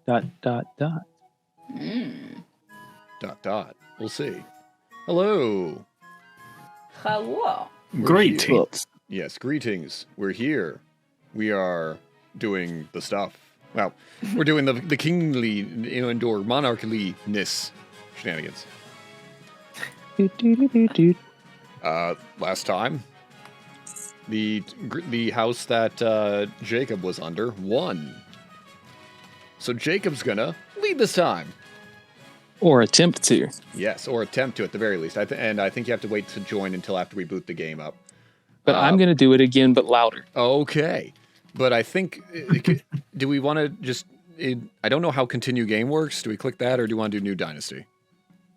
Dot, dot, dot. Dot, dot. We'll see. Hello. Hello. Greetings. Yes, greetings. We're here. We are doing the stuff. Well, we're doing the kingly and/or monarchy-ness shenanigans. Last time, the house that Jacob was under won. So Jacob's gonna lead this time. Or attempt to. Yes, or attempt to at the very least. And I think you have to wait to join until after we boot the game up. But I'm going to do it again, but louder. Okay. But I think, do we want to just, I don't know how continue game works. Do we click that or do you want to do New Dynasty?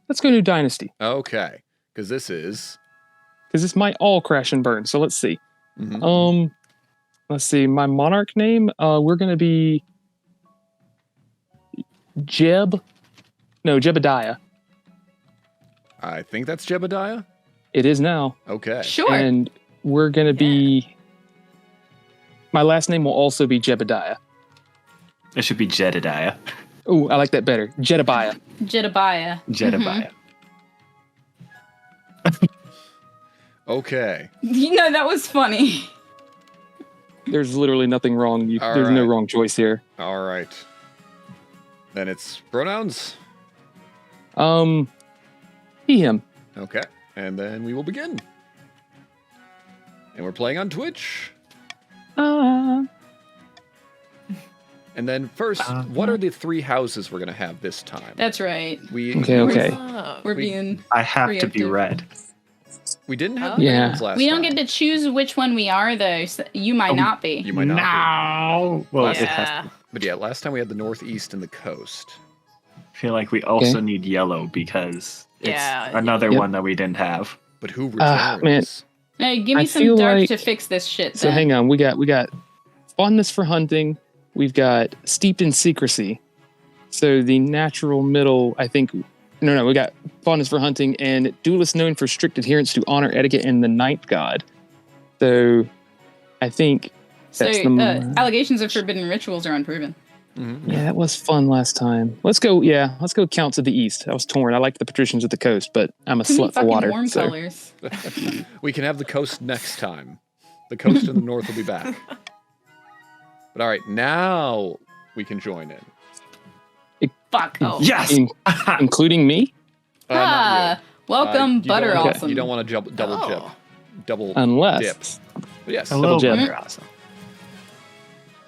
Let's go New Dynasty. Okay. Because this is... Because this might all crash and burn, so let's see. Mm-hmm. Let's see, my monarch name, we're going to be... JEBBIDIAH. I think that's JEBBIDIAH? It is now. Okay. Sure. And we're going to be... My last name will also be JEBBIDIAH. It should be JEDDABYEAH. Oh, I like that better. JEDDABYEAH. JEDDABYEAH. JEDDABYEAH. Okay. You know, that was funny. There's literally nothing wrong. All There's no right. wrong choice here. All right. Then it's pronouns. He, him. Okay. And then we will begin. And we're playing on Twitch. And then first, what are the 3 houses we're going to have this time? That's right. Okay. We're being... I have to be Preemptive. red. We didn't have Oh. Yeah. names last We don't time. get to choose which one we are, though. So you might not be. You might not No. Well, Last- it has to. be. But yeah, last time we had the Northeast and the Coast. I feel like we also Okay. need yellow because it's Yeah. another Yep. one that we didn't have. But who Man. returns? Hey, give me I some feel dark like- to fix this shit, So then. hang on. We got fondness for hunting. We've got steeped in secrecy. So the natural middle, I think... No, we got fondness for hunting and duelist known for strict adherence to honor, etiquette, and the ninth god. So I think So, that's the... allegations of forbidden rituals are unproven. Mm-hmm. Yeah, that was fun last time. Let's go Counts of the East. I was torn. I liked the patricians of the coast, but I'm a Too many slut for fucking water. warm so. colors. We can have the Coast next time. The Coast in the North will be back. But all right, now we can join in. Fuck. Oh. Yes! Including me? Not Ah, welcome, you Butter don't wanna- Awesome. You don't want to double Oh. dip. Double Unless... dip. But yes. Hello, Double Butter jab. Awesome.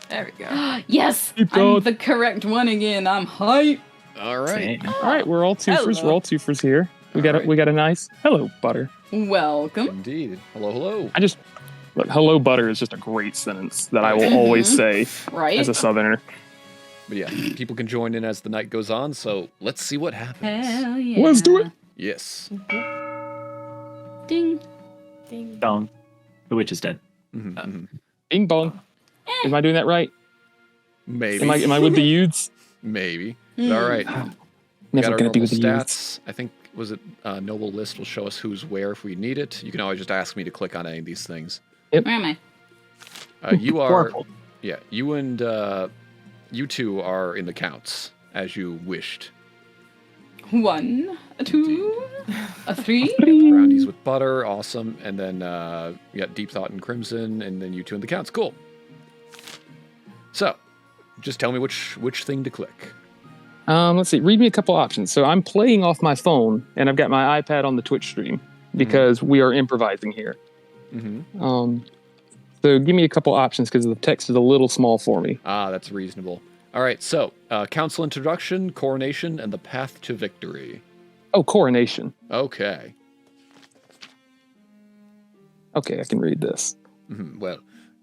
There we go. Yes, Keep I'm going. the correct one again. I'm hype. All right. All right, we're all twofers. Hello. We're all twofers here. We got All right. we got a nice... Hello, Butter. Welcome. Indeed. Hello. I just... Look, hello, Butter is just a great sentence that I will always say Right? as a southerner. But yeah, people can join in as the night goes on, so let's see what happens. Hell yeah. Let's do it. Yes. Ding. Ding. Dong. The witch is dead. Mhm, mhm. Bing bong. Am I doing that right? Maybe. Am I with the youths? Maybe. Hmm. All right. We got Never our gonna be normal with the youths. stats. I think, was it Noble List will show us who's where if we need it. You can always just ask me to click on any of these things. Where am I? You are... Purple. Yeah, you and you two are in the counts, as you wished. 1, a 2, a 3. Brownies with butter, awesome. And then you got Deep Thought and Crimson, and then you two in the counts. Cool. So, just tell me which thing to click. Let's see. Read me a couple options. So I'm playing off my phone, and I've got my iPad on the Twitch stream because we are improvising here. Mm-hmm. So give me a couple options because the text is a little small for me. Ah, that's reasonable. All right, so council introduction, coronation, and the path to victory. Oh, coronation. Okay. Okay, I can read this. Mm-hmm. Well,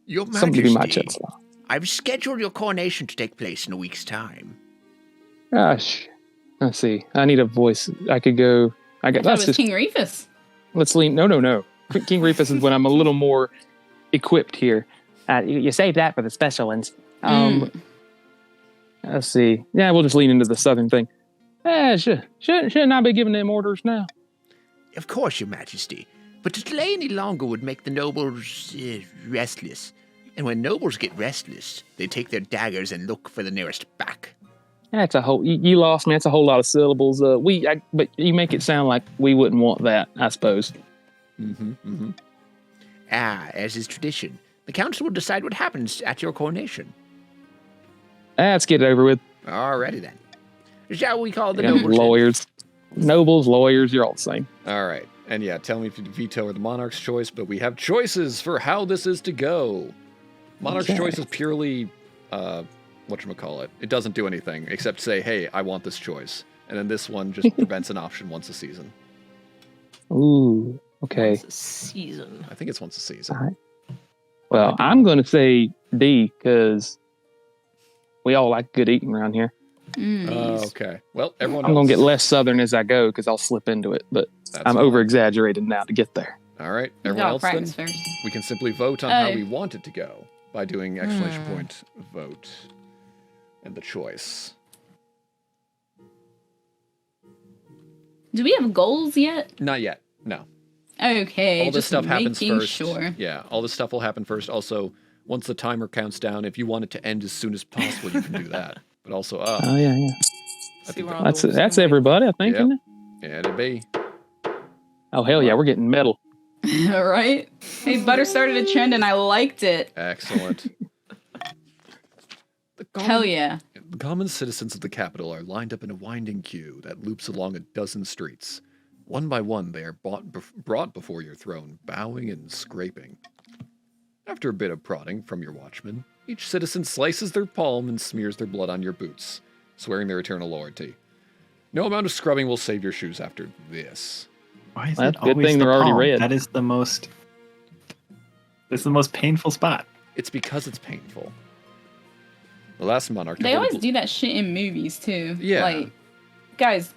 Your Some give me my Majesty, chancellor. I've scheduled your coronation to take place in a week's time. Gosh. Let's see. I need a voice. I could go. I thought That's it was just. King Refus. Let's lean. No. King Refus is when I'm a little more equipped here. You save that for the special ones. Let's see. Yeah, we'll just lean into the southern thing. Shouldn't I be giving them orders now? Of course, Your Majesty. But to delay any longer would make the nobles restless. And when nobles get restless, they take their daggers and look for the nearest back. That's a whole. You lost me. That's a whole lot of syllables. But you make it sound like we wouldn't want that. I suppose. As is tradition, the council will decide what happens at your coronation. Let's get it over with. Alrighty then. Shall we call the Yeah, nobles? lawyers, nobles, lawyers. You're all the same. All right. And yeah, tell me if you veto or the monarch's choice, but we have choices for how this is to go. Monarch's Okay. choice is purely, whatchamacallit. It doesn't do anything except say, hey, I want this choice. And then this one just prevents an option once a season. Ooh. Okay. It's a season. I think it's once a season. All right. Well, I'm going to say D because we all like good eating around here. Okay. Well, everyone I'm going to else- get less southern as I go because I'll slip into it, but That's I'm fine. over exaggerated now to get there. All right. We Everyone gotta else then? practice first. We can simply vote on how Oh. we want it to go by doing exclamation point vote and the choice. Do we have goals yet? Not yet. No. Okay. All this just stuff happens making first. Sure. Yeah, all this stuff will happen first. Also, once the timer counts down, if you want it to end as soon as possible, you can do that. But also, Oh yeah. I See, think we're on That's the that's same everybody, I think. Yep. Isn't it? yeah, it'd be. Oh hell yeah, we're getting metal. All right. Hey, Butter started a trend and I liked it. Excellent. Hell yeah. The common citizens of the capital are lined up in a winding queue that loops along a dozen streets. One by one, they are brought before your throne, bowing and scraping. After a bit of prodding from your watchman, each citizen slices their palm and smears their blood on your boots, swearing their eternal loyalty. No amount of scrubbing will save your shoes after this. Why is Well, it that's a good always thing the they're already palm? red. That is the most. It's the most painful spot. It's because it's painful. The last monarch... They always do that shit in movies too. Yeah. Like, guys,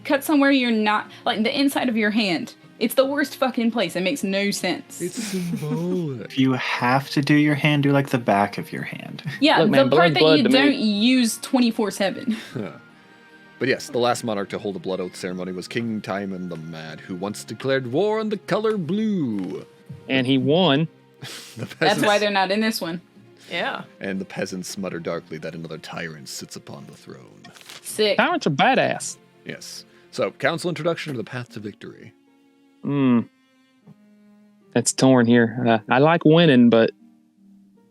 cut somewhere you're not, like the inside of your hand. It's the worst fucking place. It makes no sense. It's symbolic. If you have to do your hand, do like the back of your hand. Yeah, Look, man, the part blood's that blood you to me. don't use 24/7. But yes, the last monarch to hold a blood oath ceremony was King Timon the Mad, who once declared war on the color blue. And he won. The That's peasants, why they're not in this one. Yeah. and the peasants mutter darkly that another tyrant sits upon the throne. Sick. Tyrants are badass. Yes. So, council introduction to the path to victory. That's torn here. I like winning, but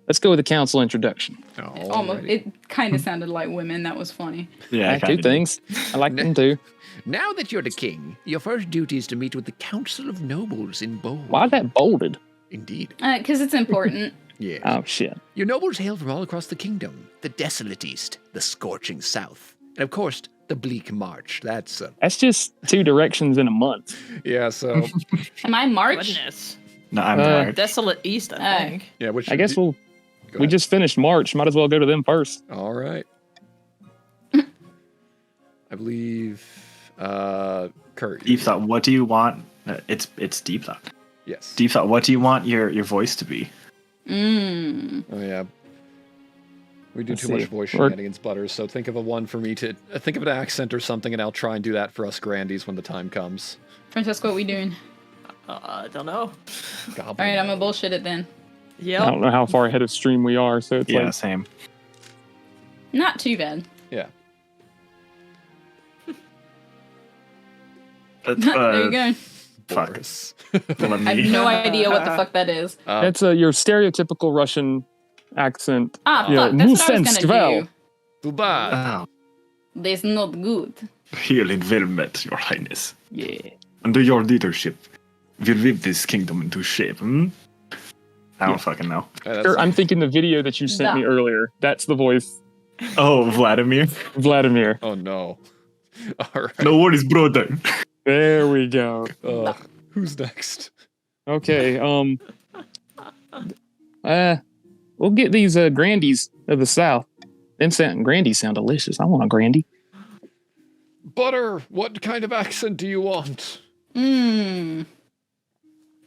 let's go with the council introduction. Almost. Alrighty. It kind of sounded like women. That was funny. Yeah, I have two things. I like them too. Now that you're the king, your first duty is to meet with the Council of Nobles in bold. Why is that bolded? Indeed. Because it's important. Yes. Oh shit. Your nobles hail from all across the kingdom. The desolate east, the scorching south, and of course, the bleak march. That's That's just 2 directions in a month. Yeah, so... Am I March? Goodness. No, I'm Uh, tired. Desolate East, I think. yeah, which... I guess we Go ahead. just finished March. Might as well go to them first. All right. I believe... Kurt. Deep thought. What do you want? It's deep thought. Yes. Deep thought. What do you want your voice to be? Mmm. Oh, yeah. We do Let's too much see. voice We're- shenanigans, Butters, so think of a one for me to... think of an accent or something, and I'll try and do that for us Grandies when the time comes. Francesco, what we doing? I don't know. Goblin. All right, I'm gonna bullshit it then. I Yep. don't know how far ahead of stream we are, so it's Yeah, like same. Not too bad. Yeah. There you go. Fuck. Boris. Let I have me. no idea what the fuck that is. that's your stereotypical Russian accent. Ah, Yeah, fuck. That's what I was Musenstvel. gonna do. Bubad. Oh, That's not good. healing well met, Your Highness. Yeah. Under your leadership, we live this kingdom into shape. I don't fucking know. Sure, I'm thinking the video that you sent me Da. earlier. That's the voice. Oh, Vladimir. Vladimir. Oh, no. All right. No worries, brother. There we go. Who's next? Okay. We'll get these Grandies of the South. Them Grandies sound delicious. I want a Grandy. Butter, what kind of accent do you want? Mmm.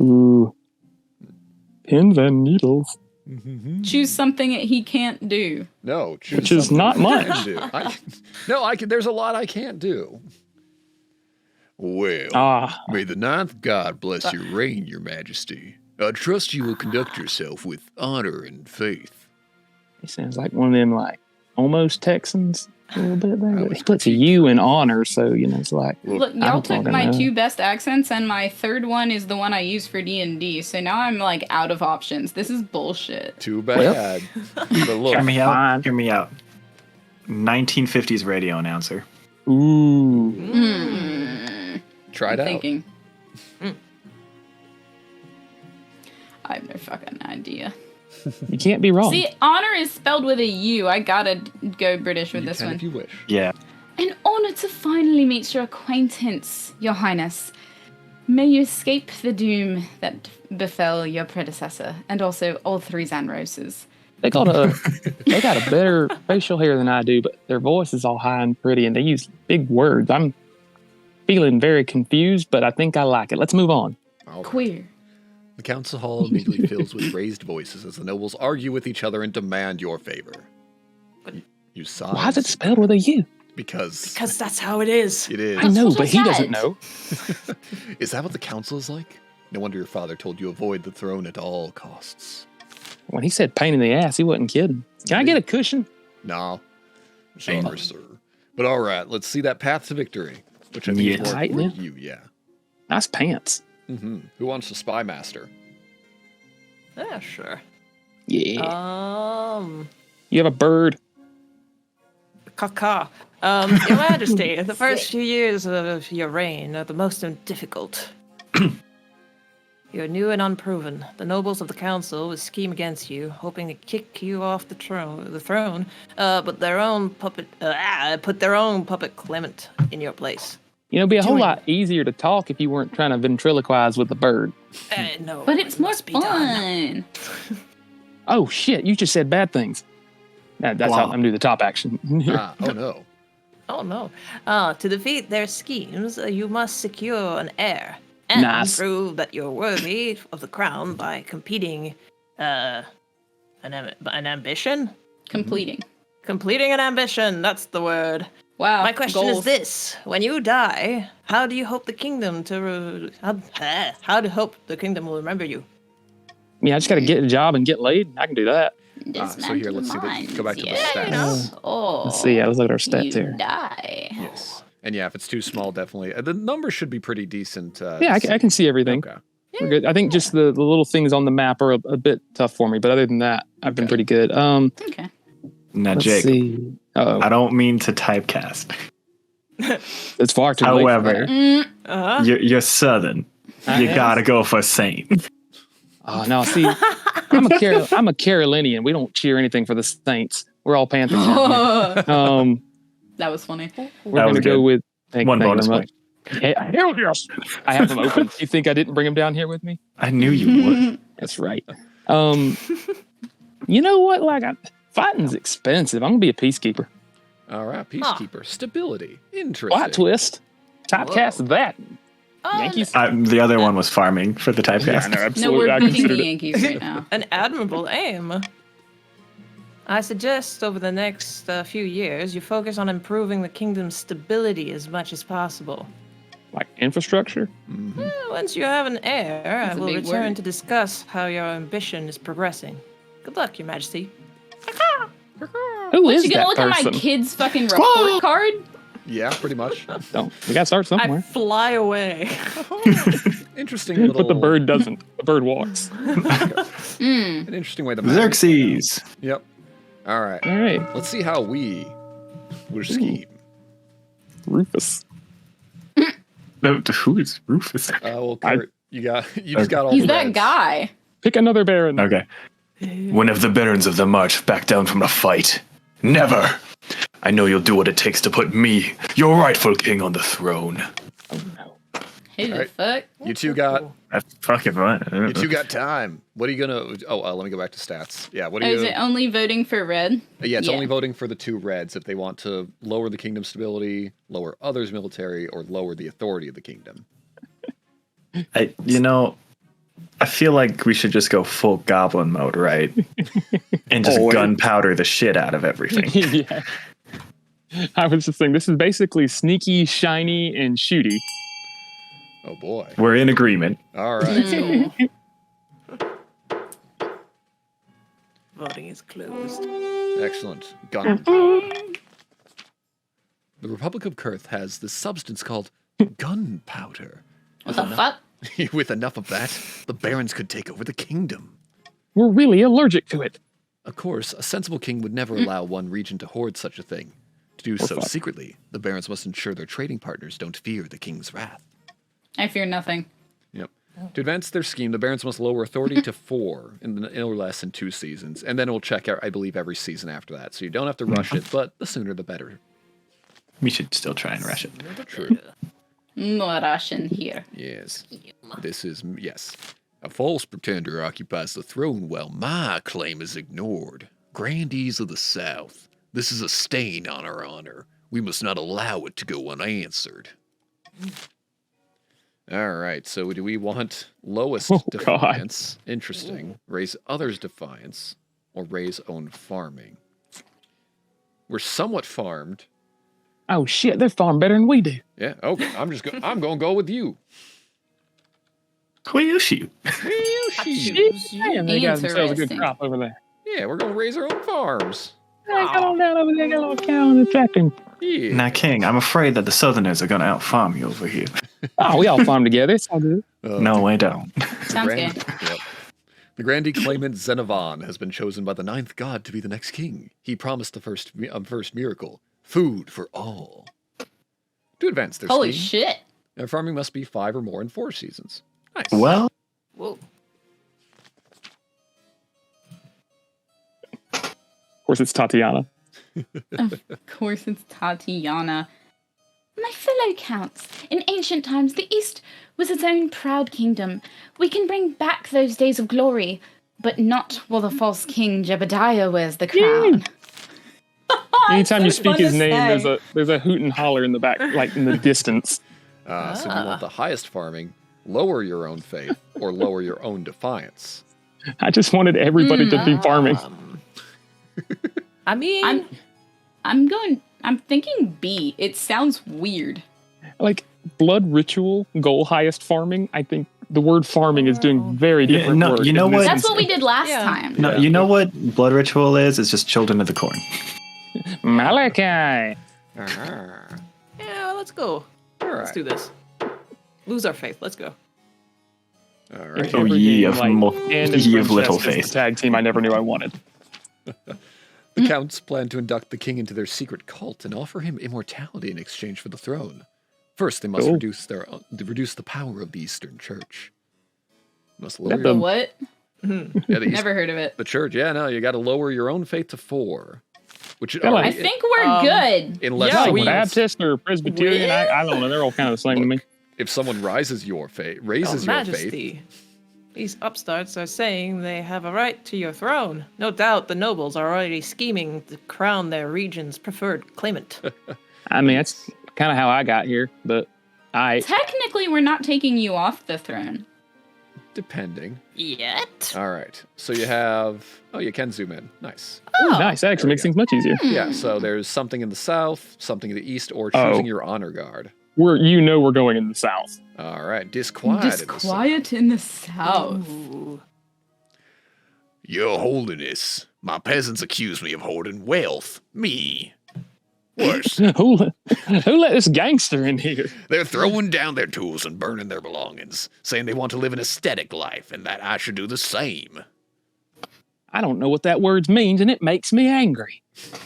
Ooh. Pins and needles. Choose something that he can't do. No, choose Which is something not I much. can do. I can. There's a lot I can't do. Well, Ah. May the ninth god bless your reign, your majesty. I trust you will conduct yourself with honor and faith. He sounds like one of them, like, almost Texans. A little bit there. He puts a U in honor, so it's like. Look, y'all took my 2 best accents, and my 3rd one is the one I use for D&D. So now I'm like out of options. This is bullshit. Too bad. But look, Hear me out. Fine. Hear me out. 1950s radio announcer. Ooh. try it I'm out. thinking. I have no fucking idea. You can't be wrong. See, honor is spelled with a U. I gotta go British with You this can one. if you wish. Yeah. An honor to finally meet your acquaintance, Your Highness. May you escape the doom that befell your predecessor, and also all 3 Zanroses. They got a better facial hair than I do, but their voice is all high and pretty, and they use big words. I'm feeling very confused, but I think I like it. Let's move on. All right. Queer. The council hall immediately fills with raised voices as the nobles argue with each other and demand your favor. You sigh. Why is it spelled with a U? Because that's how it is. it is. I know, what I but he doesn't said. know. Is that what the council is like? No wonder your father told you avoid the throne at all costs. When he said pain in the ass, he wasn't kidding. Can I get a cushion? No. Sorry, sir. But all right, let's see that path to victory, which I think is Yes. more for you, yeah. Nice pants. Who wants to spy master? Yeah, sure. Yeah. You have a bird. Caw. Your Majesty, the first few years of your reign are the most difficult. You're new and unproven. The nobles of the council will scheme against you, hoping to kick you off the throne, but their own puppet put their own puppet Clement in your place. It'd be a whole lot easier to talk if you weren't trying to ventriloquize with a bird. No, But it's more must be done. fun. Oh shit! You just said bad things. That's how I'm gonna do the top action. Oh no. Oh no. To defeat their schemes, you must secure an heir and Nice. prove that you're worthy of the crown by completing an ambition. Completing. Completing an ambition, that's the word. Wow. My question goals. is this: when you die, how do you hope the kingdom how do you hope the kingdom will remember you? I just gotta get a job and get laid. I can do that. So here, let's see. Go back to the stats. Oh. Let's see. Let's look at our stats you here. die. Yes. And yeah, if it's too small, definitely. The numbers should be pretty decent. Yeah, I can see everything. Okay. We're good. I think just the little things on the map are a bit tough for me, but other than that, I've been pretty good. Okay. Now, Let's Jake, see. Uh-oh. I don't mean to typecast. It's far too late. However, Uh-huh. you're Southern. You am. gotta go for Saint. Oh no! See, I'm a Carolinian. We don't cheer anything for the Saints. We're all Panthers. That was funny. We're That gonna was go good. with thank One you very bonus much. Hell yes! I have them open. You think I didn't bring them down here with me? I knew you would. That's right. You know what? Fighting's expensive. I'm gonna be a peacekeeper. All right. Peacekeeper. Stability. Interesting. Plot twist. Typecast that. Yankees. The other one was farming for the typecast. No, absolutely. we're I beating considered the it. Yankees right now. An admirable aim. I suggest over the next few years you focus on improving the kingdom's stability as much as possible. Like infrastructure. Once you have an heir, That's I a will big return word. to discuss how your ambition is progressing. Good luck, Your Majesty. Who What, is you gonna that look at person? my kid's fucking report card? Yeah, pretty much. No, we gotta start I somewhere. fly away. Interesting little. But the bird doesn't. The bird walks. An interesting way the map is Xerxes. laid out. Yep. All right. All right, Let's see how we will scheme. Rufus. Who is Rufus? Well, Kurt, you just got all He's the that reds. guy. Pick another baron. Okay. One of the barons of the march back down from the fight. Never. I know you'll do what it takes to put me, your rightful king, on the throne. Who the Alright. fuck? You two got. That's fucking fun. You two got time. What are you gonna? Let me go back to stats. Yeah. What are Oh, you? is it only voting for red? Yeah, it's Yeah. only voting for the 2 reds if they want to lower the kingdom's stability, lower others' military, or lower the authority of the kingdom. I feel like we should just go full goblin mode, right? And just Oh, gunpowder the shit out of everything. Yeah. I was just saying, this is basically sneaky, shiny, and shooty. Oh boy. We're in agreement. All right. Voting is closed. Excellent. Gun. The Republic of Kurth has this substance called gunpowder. What the fuck? With enough of that, the barons could take over the kingdom. We're really allergic to it. Of course, a sensible king would never allow one region to hoard such a thing. To do so fuck. secretly, the barons must ensure their trading partners don't fear the king's wrath. I fear nothing. Yep. To advance their scheme, the barons must lower authority to 4 in or less in 2 seasons, and then it will check out, I believe, every season after that. So you don't have to rush it, but the sooner the better. We should still try and rush it. True. No Russian here. Yes. This is, yes. A false pretender occupies the throne while my claim is ignored. Grandees of the South, this is a stain on our honor. We must not allow it to go unanswered. All right, so do we want lowest defiance? Interesting. Raise others' defiance, or raise own farming? We're somewhat farmed. Oh shit, they're farm better than we do. Yeah, okay. I'm going to go with you. Who shoot? Man, they got themselves a good Interesting. crop over there. Yeah, we're going to raise our own farms. Hey, come on down over there, got a little cow in the tractor. Yeah. Now, King, I'm afraid that the Southerners are going to out-farm you over here. Oh, we all farm together. It's all good. No, we don't. Sounds good. Yep. The grandee claimant Xenovan has been chosen by the 9th god to be the next king. He promised the first miracle, food for all. To advance their Holy scheme, shit. their farming must be 5 or more in 4 seasons. Nice. Well, Whoa. Of course, it's Tatiana. Of course, it's Tatiana. My fellow counts, in ancient times, the East was its own proud kingdom. We can bring back those days of glory, but not while the false king JEBBIDIAH wears the crown. Anytime you speak his name, say. there's a hoot and holler in the back, like in the distance. So we want the highest farming, lower your own faith, or lower your own defiance. I just wanted everybody to be farming. I mean, I'm thinking B. It sounds weird. Like blood ritual goal highest farming. I think the word farming is doing very different no, work. you know in this what? That's what we instance. did last Yeah. time. no, you know what blood ritual is? It's just children of the corn. Malachi. yeah, let's go. All Let's right. do this. Lose our faith. Let's go. All right. Oh, ye of and little Francesc is the faith. tag team I never knew I wanted. The counts plan to induct the king into their secret cult and offer him immortality in exchange for the throne. First, they must Cool. reduce the power of the Eastern Church. Must lower That The your, what? yeah, the, East- Never heard of it. the church. Yeah, no, you got to lower your own faith to 4. Which Feel like- I think we're good. unless Yeah, Like someone, Baptist or Presbyterian, I don't know. They're all kind of the same to me. if someone raises your faith, Your faith, Majesty. These upstarts are saying they have a right to your throne. No doubt the nobles are already scheming to crown their region's preferred claimant. I mean, that's kind of how I got here, but Technically, we're not taking you off the throne. depending. Yet? All right, so you have. Oh, you can zoom in. Nice. nice. That actually makes things much easier. Yeah, so there's something in the south, something in the east, or Oh. choosing your honor guard. We're going in the south. All right, disquiet. in the south. Disquiet in the south. Ooh. Your Holiness, my peasants accuse me of hoarding wealth. Me. Worse, Who let this gangster in here? they're throwing down their tools and burning their belongings, saying they want to live an aesthetic life and that I should do the same. I don't know what that word means, and it makes me angry.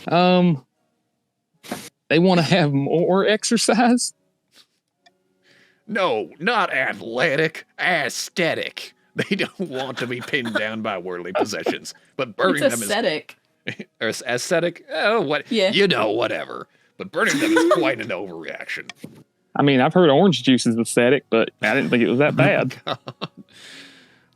They want to have more exercise. No, not athletic, aesthetic. They don't want to be pinned down by worldly possessions, but burning It's them aesthetic. Or aesthetic? Oh, what? Yeah. is, you know, whatever. But burning them is quite an overreaction. I mean, I've heard orange juice is aesthetic, but I didn't think it was that bad.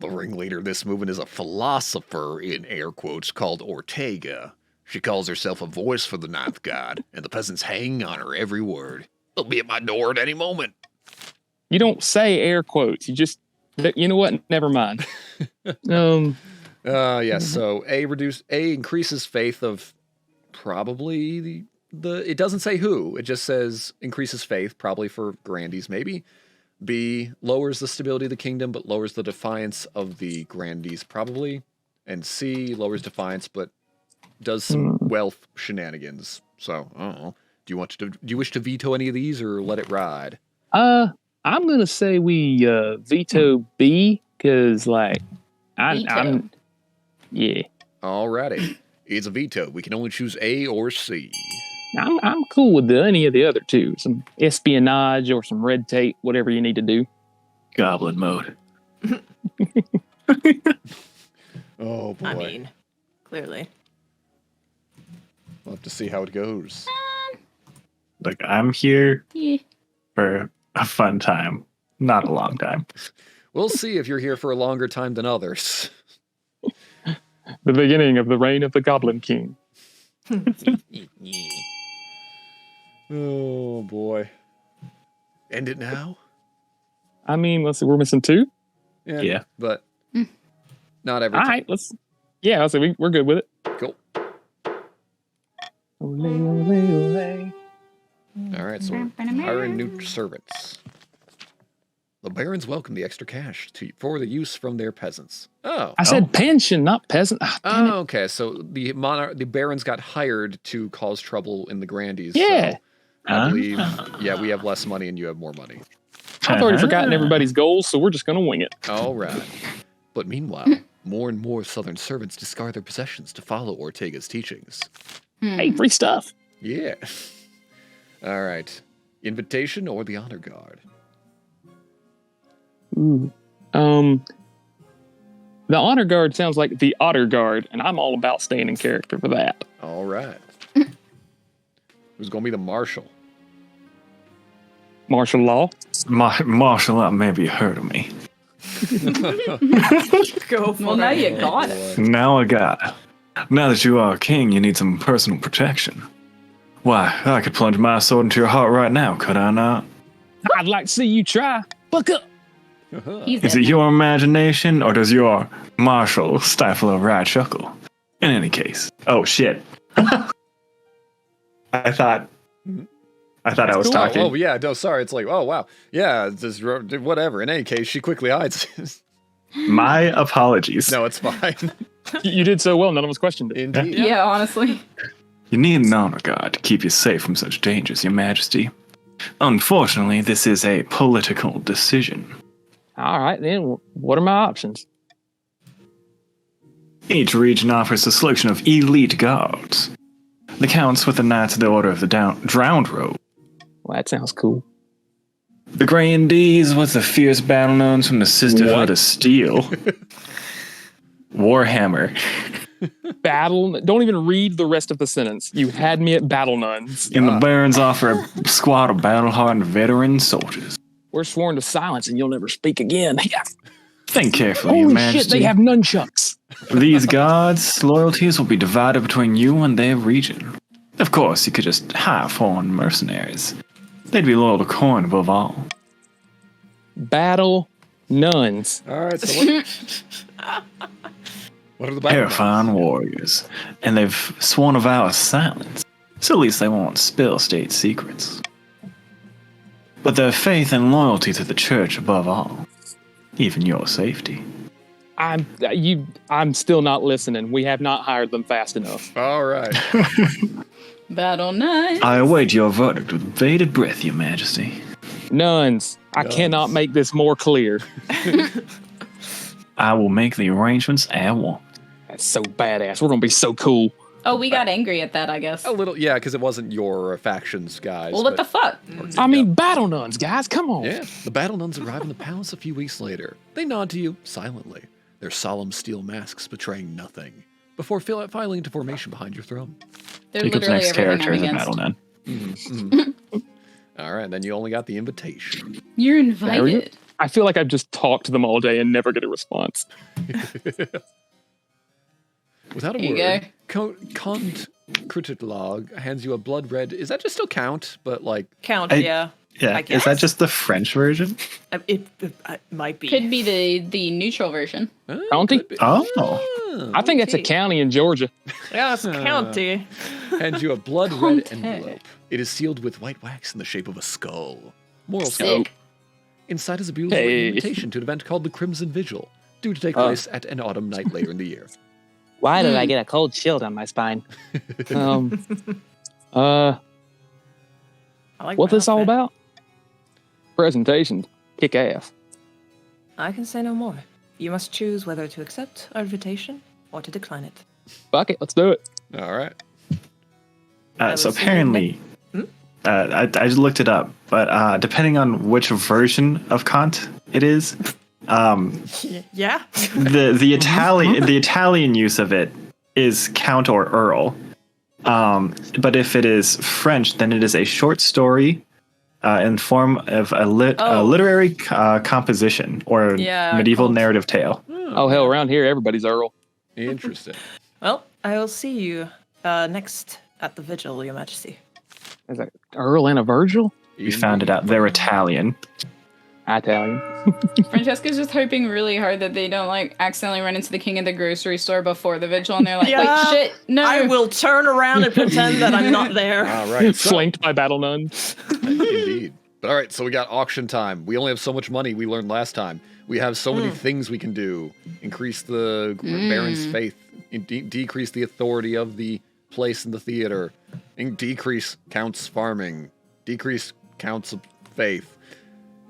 The ringleader of this movement is a philosopher, in air quotes, called Ortega. She calls herself a voice for the 9th god, and the peasants hang on her every word. They'll be at my door at any moment. You don't say air quotes. You know what? Never mind. Yes. So A increases faith of probably the. It doesn't say who. It just says increases faith, probably for grandees, maybe. B lowers the stability of the kingdom, but lowers the defiance of the grandees, probably. And C lowers defiance, but does some wealth shenanigans. So I don't know. Do you wish to veto any of these or let it ride? I'm gonna say we veto B because I'm yeah. Alrighty. It's a veto. We can only choose A or C. I'm cool with any of the other two. Some espionage or some red tape, whatever you need to do. Goblin mode. Oh boy. I mean, clearly. We'll have to see how it goes. Look, I'm here Yeah. for a fun time, not a long time. We'll see if you're here for a longer time than others. The beginning of the reign of the Goblin King. Oh boy. End it now? I mean, let's see, we're missing 2. Yeah. But not every All time. right, we're good with it. Cool. Ole, ole, ole. Alright, so hiring new servants. The barons welcome the extra cash for the use from their peasants. Oh. I said pension, not peasant. Ah, damn it. Okay. So the barons got hired to cause trouble in the Grandees. Yeah. So I believe, we have less money and you have more money. I've already forgotten everybody's goals, so we're just going to wing it. All right. But meanwhile, more and more southern servants discard their possessions to follow Ortega's teachings. Hey, free stuff. Yeah. All right. Invitation or the honor guard? Ooh. The honor guard sounds like the otter guard, and I'm all about staying in character for that. All right. Who's going to be the marshal? Martial law. Marshal up, maybe you heard of me. Go for Well, now it. you got it. Now I got it. Now that you are a king, you need some personal protection. Why, I could plunge my sword into your heart right now, could I not? I'd like to see you try. Buck up. He's Is dead it now. your imagination, or does your marshal stifle a wry chuckle? In any case. Oh, shit. I thought I was cool. talking. Oh, yeah. No, sorry. It's like, oh, wow. Yeah, just whatever. In any case, she quickly hides. My apologies. No, it's fine. You did so well, none of us questioned it. Indeed. Yeah, honestly. You need an honor guard to keep you safe from such dangers, your majesty. Unfortunately, this is a political decision. All right, then, what are my options? Each region offers a selection of elite guards. The counts with the Knights of the Order of the Drowned Robe. Well, that sounds cool. The Grandees with the fierce battle nuns from the Sisterhood of Steel. Warhammer. Battle. Don't even read the rest of the sentence. You had me at battle nuns. And the Barons offer a squad of battle-hardened veteran soldiers. We're sworn to silence, and you'll never speak again. Think carefully, Your Holy Majesty. shit! They have nunchucks. These guards' loyalties will be divided between you and their region. Of course, you could just hire foreign mercenaries. They'd be loyal to Corn above all. Battle nuns. All right, so what are the battle Terrifying warriors. And they've sworn a vow of silence. So at least they won't spill state secrets. But their faith and loyalty to the church above all. Even your safety. I'm still not listening. We have not hired them fast enough. All right. Battle nuns. I await your verdict with bated breath, Your Majesty. Nuns. I cannot make this more clear. I will make the arrangements at once. That's so badass. We're gonna be so cool. Oh, we got angry at that, I guess. A little, yeah, because it wasn't your factions, guys. Well, what the fuck? I mean, battle nuns, guys. Come on. Yeah, the battle nuns arrive in the palace a few weeks later. They nod to you silently, their solemn steel masks betraying nothing, before filing into formation behind your throne. They're Jacob's literally next everything character I'm is a against. battle nun. All right, then you only got the invitation. You're we go. invited. I feel like I've just talked to them all day and never get a response. Without a Here you word, Count Crititlog hands you a blood red. Is that just still count? But like, Count, Yeah, I is that guess. just the French version? It might be. Could be the neutral version. County? could be- Oh. I think that's a Okay. county in Georgia. Yeah, it's county. hands you a blood red Conte. envelope. It is sealed with white wax in the shape of a skull. Moral Sick. scope. Inside is a beautiful Hey. invitation to an event called the Crimson Vigil, due to take place at an autumn night later in the year. Why did I get a cold chill down my spine? I like What my this all outfit. about? Presentation. Kick ass. I can say no more. You must choose whether to accept our invitation or to decline it. Fuck it, let's do it. All right. So was apparently, I just looked it up, but depending on which version of Kant it is, Yeah. the Italian use of it is count or earl. But if it is French, then it is a short story in form of a literary composition or Yeah, medieval cult. narrative tale. Oh, hell, around here, everybody's Earl. Interesting. Well, I will see you next at the vigil, Your Majesty. Is that Earl and a Virgil? We found it out. They're Italian. Italian. Francesca's just hoping really hard that they don't like accidentally run into the king at the grocery store before the vigil, and they're like, Yeah, "Wait, shit, no!" I will turn around and pretend that I'm not there. All right. So, Flanked by battle nuns. indeed. But all right, so we got auction time. We only have so much money we learned last time. We have so many things we can do. Increase the Baron's faith. Decrease the authority of the place in the theater. Decrease Count's farming. Decrease Count's faith.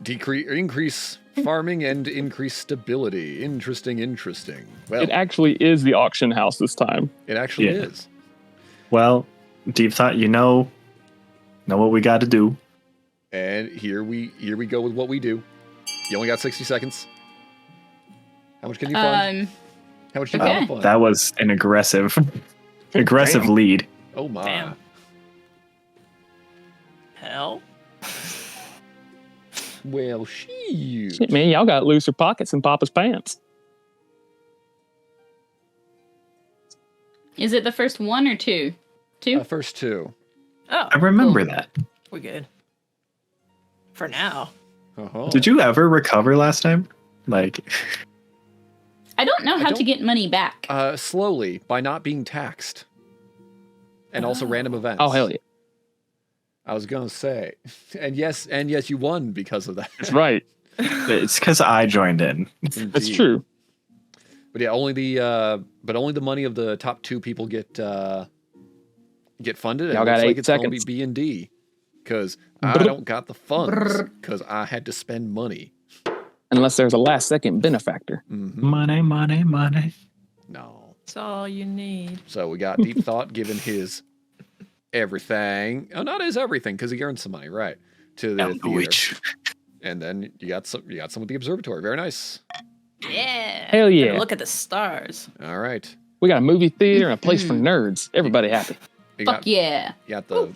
Increase farming and increase stability. Interesting. Well, It actually is the auction house this time. it actually Yeah. is. Well, deep thought, you know what we got to do. And here we go with what we do. You only got 60 seconds. How much can you fund? How much do you okay. want to fund? That was an aggressive Damn. lead. Oh my. Damn. Hell. Well, shoot. Shit, man, y'all got looser pockets than Papa's pants. Is it the first one or two? Two? First two. Oh, I remember Cool. that. we're good. For now. Uh-huh. Did you ever recover last time? Like, I don't know how to don't- get money back. Slowly, by not being taxed. And also random events. Oh, hell yeah. I was going to say. And yes, you won because of that. That's right. it's because I joined in. That's Indeed. true. But yeah, only the money of the top two people get funded. Y'all And it got looks 8 like it's going to be seconds. B and D. Because I don't got the funds. Because I had to spend money. Unless there's a last second benefactor. Money. No. That's all you need. So we got Deep Thought giving his everything. Oh, not his everything, because he earned some money, right? To the theater. Which And then you got some with the observatory. Very nice. Yeah. Hell yeah. Gonna look at the stars. All right. We got a movie theater and a place for nerds. Everybody happy. You Fuck yeah. got the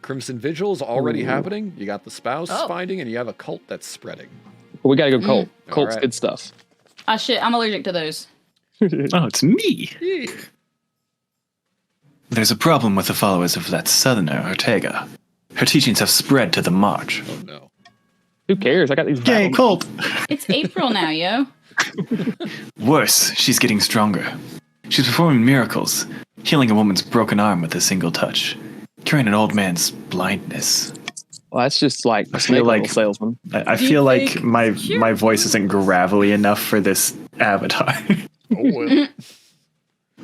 Crimson Vigils already Ooh. happening. You got the spouse Oh. finding, and you have a cult that's spreading. But we got to go cult. All Cult's right. good stuff. Ah, shit, I'm allergic to those. Oh, it's me. Yeah. There's a problem with the followers of that southerner, Ortega. Her teachings have spread to the march. Oh no. Who cares? I got these. Gay battle- cult. It's April now, yo. Worse, she's getting stronger. She's performing miracles, healing a woman's broken arm with a single touch, curing an old man's blindness. Well, that's just like a I snake feel oil like- salesman. I Do you feel like think my voice isn't gravelly enough for this avatar. Oh well.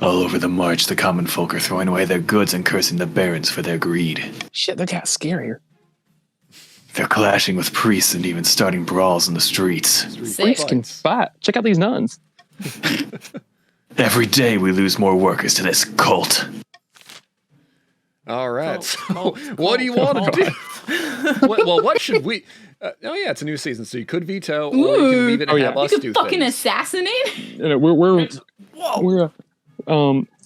All over the march, the common folk are throwing away their goods and cursing the barons for their greed. Shit, that got scarier. They're clashing with priests and even starting brawls in the streets. Sick. Priests can fight. Check out these nuns. Every day we lose more workers to this cult. All right. Cult, So, cult, what do you cult, want to do? Well, what should we? Oh yeah, it's a new season, so you could veto, or you can Ooh. leave it and Oh, yeah. have You us could do fucking things. assassinate? You know, we're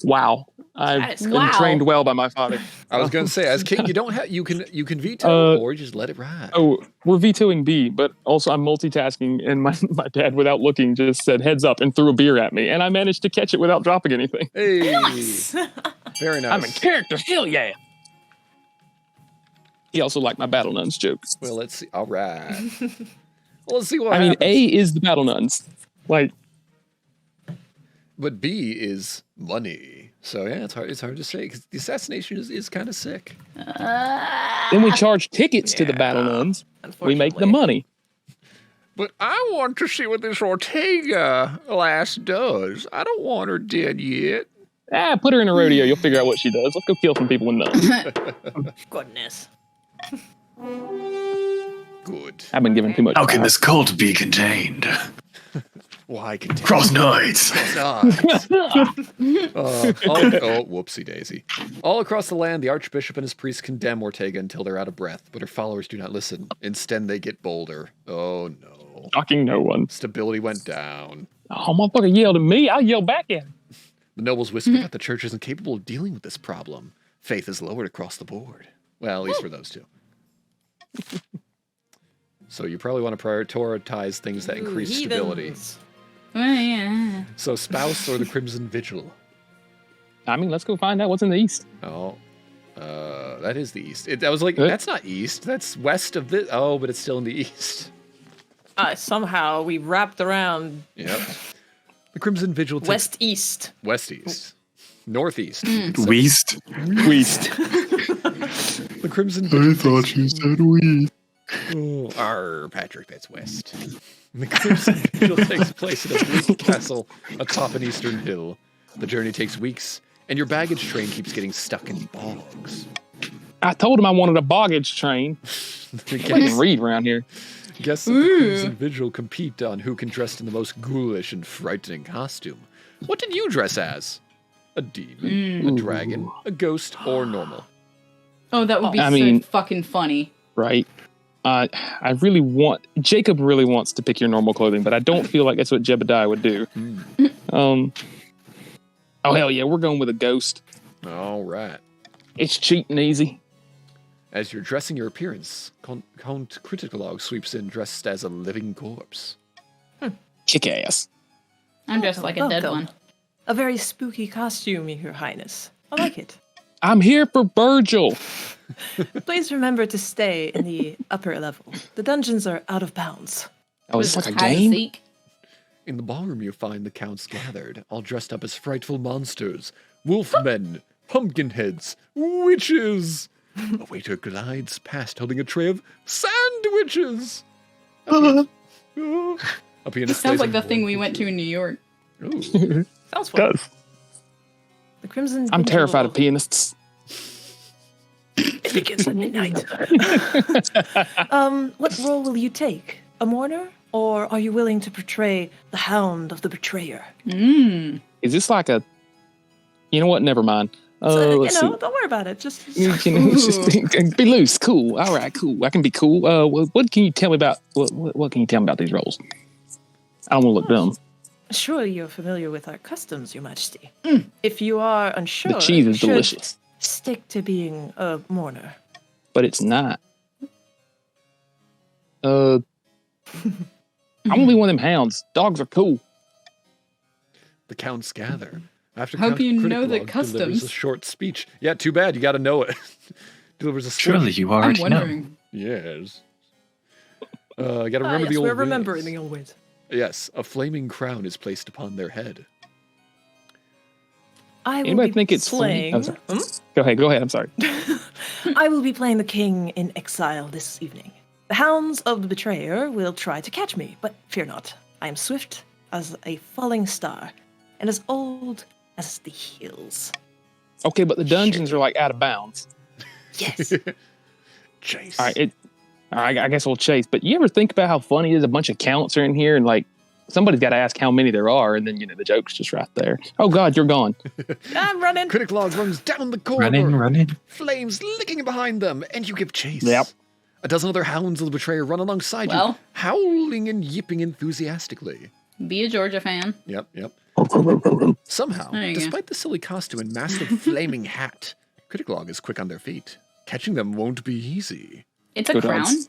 wow. That I've is been wow. trained well by my father. I was going to say, as king, you don't have you can veto, or you just let it ride. Oh, we're vetoing B, but also I'm multitasking, and my dad, without looking, just said heads up and threw a beer at me, and I managed to catch it without dropping anything. Hey, very nice. I'm in character, hell yeah. He also liked my battle nuns joke. Well, let's see. All right. Well, let's see what I mean, happens. A is the battle nuns. Like, But B is money. So yeah, it's hard to say because the assassination is kind of sick. then we charge tickets to the battle nuns. We make the Unfortunately. money. But I want to see what this Ortega lass does. I don't want her dead yet. Put her in a rodeo. You'll figure out what she does. Let's go kill some people with nuns. Goodness. Good. I've been given too much. How can power. this cult be contained? Why continue? Cross knights. Whoopsie daisy. All across the land, the archbishop and his priests condemn Ortega until they're out of breath, but her followers do not listen. Instead, they get bolder. Oh no. Shocking no one. Stability went down. Oh, motherfucker yelled at me. I'll yell back at him. The nobles whisper that the church isn't capable of dealing with this problem. Faith is lowered across the board. Well, at least for those two. So you probably want to prioritize things that increase stability. Heathens. Well, yeah. So spouse or the Crimson Vigil? I mean, let's go find out what's in the east. Oh, that is the east. I was like, that's not east. That's west of this. Oh, but it's still in the east. Somehow we wrapped around Yep. The Crimson Vigil takes west-east. west-east. Northeast. Weast? East. The Crimson Vigil. I thought you said we. Oh, arr, Patrick, that's west. The Crimson Vigil takes place at a bleak castle atop an eastern hill. The journey takes weeks, and your baggage train keeps getting stuck in bogs. I told him I wanted a baggage train. I can read around here. Guests of the Crimson Vigil compete on who can dress in the most ghoulish and frightening costume. What did you dress as? A demon, a dragon, a ghost, or normal? Oh, that would be I so mean- fucking funny. Right. I really want... Jacob really wants to pick your normal clothing, but I don't feel like that's what Jebediah would do. Oh, hell yeah. We're going with a ghost. All right. It's cheap and easy. As you're dressing your appearance, Count Criticalog sweeps in dressed as a living corpse. Kick ass. I'm dressed like a dead Welcome. one. A very spooky costume, Your Highness. I like it. I'm here for Virgil. Please remember to stay in the upper level. The dungeons are out of bounds. Oh, is this Was like a hide and game? seek? In the ballroom, you find the counts gathered, all dressed up as frightful monsters, wolfmen, pumpkinheads, witches. A waiter glides past holding a tray of sandwiches. A pianist Sounds plays like a the thing we wonderful went to in New York. Ooh. Sounds fun. Does. The Crimson I'm Vigil terrified of pianists. It begins at midnight. What role will you take? A mourner? Or are you willing to portray the hound of the betrayer? Is this like a... You know what? Never mind. Let's see. Don't worry about it. Just You can just be loose. Cool. All right. Cool. I can be cool. What can you tell me about? What can you tell me about these roles? I don't want to look dumb. surely you're familiar with our customs, Your Majesty. If you are unsure, The cheese you is should delicious, stick to being a mourner. but it's not. I'm only one of them hounds. Dogs are cool. The counts gather. After Hope Count you know the Criticalog delivers customs. a short speech. Yeah, too bad. You got to know it. Delivers a Surely speech. you I'm already know. wondering. Yes. You got to remember Yes, the old we're remembering ways. the old ways. Yes, a flaming crown is placed upon their head. I will Anybody be think it's playing. funny? I'm sorry. Go ahead. I'm sorry. I will be playing the king in exile this evening. The hounds of the betrayer will try to catch me, but fear not. I am swift as a falling star, and as old as the hills. Okay, but the dungeons are like out of bounds. Yes. Chase. All right. I guess we'll chase. But you ever think about how funny it is? A bunch of counts are in here, and like somebody's got to ask how many there are, and then the joke's just right there. Oh God, you're gone. I'm running. Criticalog runs down the corridor. Running. Flames licking behind them, and you give chase. Yep. A dozen other hounds of the betrayer run alongside you, Well. howling and yipping enthusiastically. Be a Georgia fan. Yep. Somehow, There you go. despite the silly costume and massive flaming hat, Criticalog is quick on their feet. Catching them won't be easy. It's a Good crown. odds.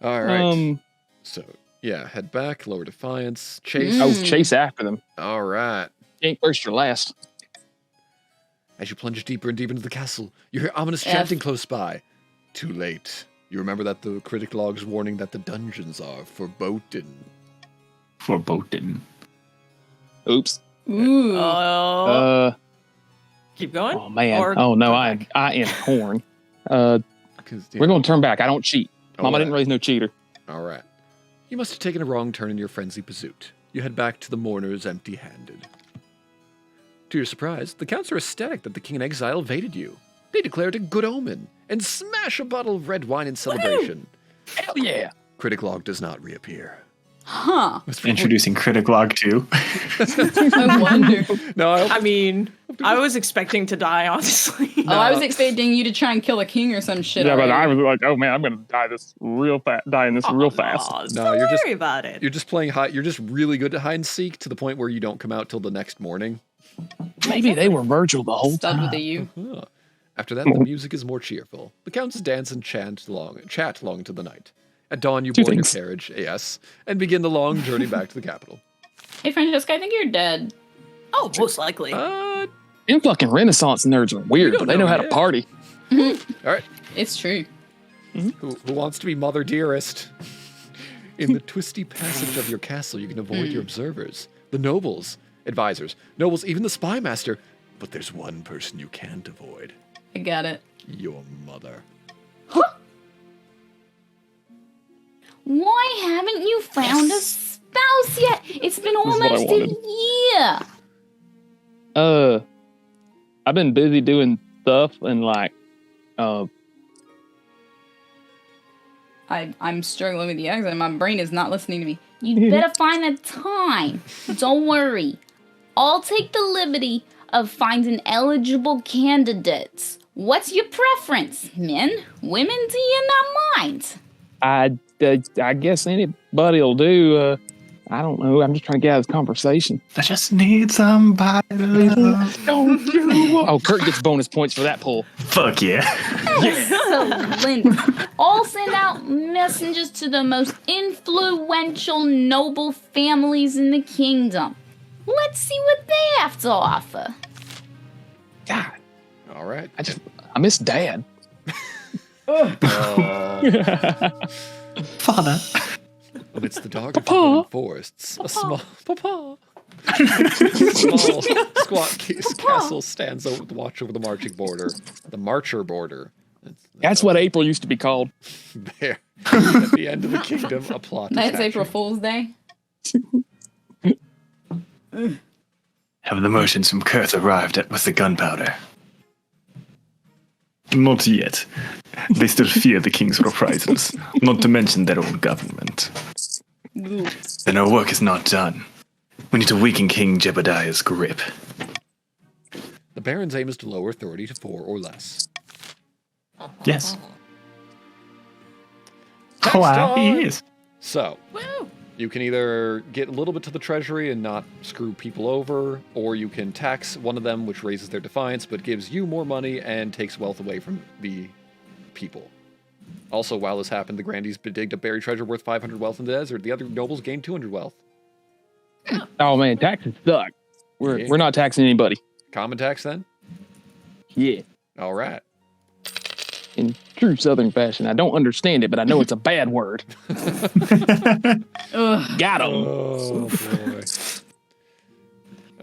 All right. So, yeah, head back, lower defiance, chase. Oh, chase after them. All right. You ain't first or last. As you plunge deeper and deeper into the castle, you hear ominous F. chanting close by. Too late. You remember that the Criticalog's warning that the dungeons are forbidden. Foreboding. Oops. Ooh. Keep going. Oh man. Or Oh no, go I back. am torn. 'Cause, We're gonna turn back. I don't cheat. Oh, Mama right. didn't raise no cheater. All right. You must have taken a wrong turn in your frenzy pursuit. You head back to the mourners empty-handed. To your surprise, the counts are ecstatic that the king in exile evaded you. They declare it a good omen and smash a bottle of red wine in celebration. Hell yeah. Critic log does not reappear. Huh. Introducing Critic Log 2. I wonder. No, I mean, I was expecting to die, honestly. Oh, I was expecting you to try and kill a king or some shit. Yeah, but already. I was like, oh man, I'm gonna die real fast. Aw, No, don't you're just- worry about it. you're just playing you're just really good at hide and seek to the point where you don't come out till the next morning. Maybe they were Virgil the whole Stud time. with a U. Huh. After that, the music is more cheerful. The counts dance and chat long into the night. At dawn, you Two board your things. carriage, yes, and begin the long journey back to the capital. Hey, Francesc, I think you're dead. Oh, most likely. All Them fucking Renaissance nerds are weird, don't but they know know how to yet. party. right, It's true. who wants to be Mother Dearest? In the twisty passage of your castle, you can avoid your observers, the nobles, advisors, nobles, even the spy master. But there's one person you can't avoid: I got it. your mother. Why haven't you found a spouse yet? It's been is what I almost a year. I've been busy doing stuff and I'm struggling with the accent. My brain is not listening to me. You better find the time. Don't worry. I'll take the liberty of finding eligible candidates. What's your preference? Men? Women? Do you not mind? I guess anybody will do. I don't know. I'm just trying to get out of this conversation. I just need somebody to love. Oh, Kurt gets bonus points for that pull. Fuck yeah. Excellent. I'll send out messengers to the most influential noble families in the kingdom. Let's see what they have to offer. God, All right. I miss Dad. Father. Amidst the dark and forbidden forests, a small squat castle stands watch over the marching border, the marcher border. That's what April used to be called. There, at the end of the kingdom, a plot. is That's April hatching. Fool's Day. Have the merchants from Kurth arrived with the gunpowder? Not yet. They still fear the king's reprisals, not to mention their own government. Then our work is not done. We need to weaken King JEBBIDIAH's grip. The Baron's aim is to lower authority to 4 or less. Yes. Tax Wow, time! he is. So, Woo! you can either get a little bit to the treasury and not screw people over, or you can tax one of them, which raises their defiance, but gives you more money and takes wealth away from the people. Also, while this happened, the grandees digged up buried treasure worth 500 wealth in the desert. The other nobles gained 200 wealth. Oh man, taxes suck. Yeah. We're not taxing anybody. Common tax, then? Yeah, All right. in true Southern fashion. I don't understand it, but I know it's a bad word. Ugh. Got him. Oh, boy.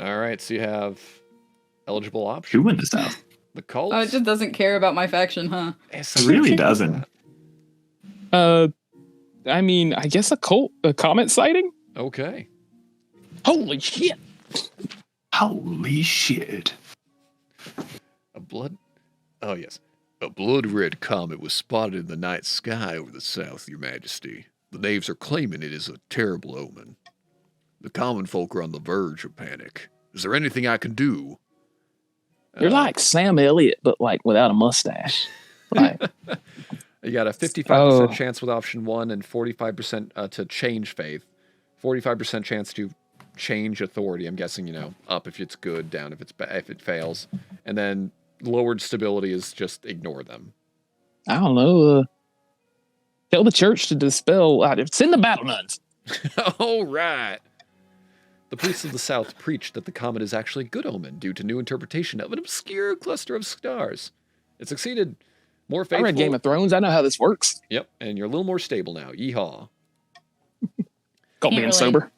All right, so you have eligible options. Who in the South? The cults. Oh, it just doesn't care about my faction, huh? Yes, It really doesn't. I mean, I guess a comet sighting. Okay. Holy shit! Holy shit. Oh, yes. A blood-red comet was spotted in the night sky over the south, Your Majesty. The knaves are claiming it is a terrible omen. The common folk are on the verge of panic. Is there anything I can do? You're like Sam Elliott, but like without a mustache. Like, You got a 55% Oh. chance with option 1 and 45% to change faith. 45% chance to change authority. I'm guessing, up if it's good, down if if it fails. And then lowered stability is just ignore them. I don't know. Tell the church to dispel. Send the battle nuns. All right. The priests of the south preached that the comet is actually a good omen due to new interpretation of an obscure cluster of stars. It succeeded. More I faithful. read Game of Thrones. I know how this works. Yep, and you're a little more stable now. Yeehaw. Called Can't being relate. sober.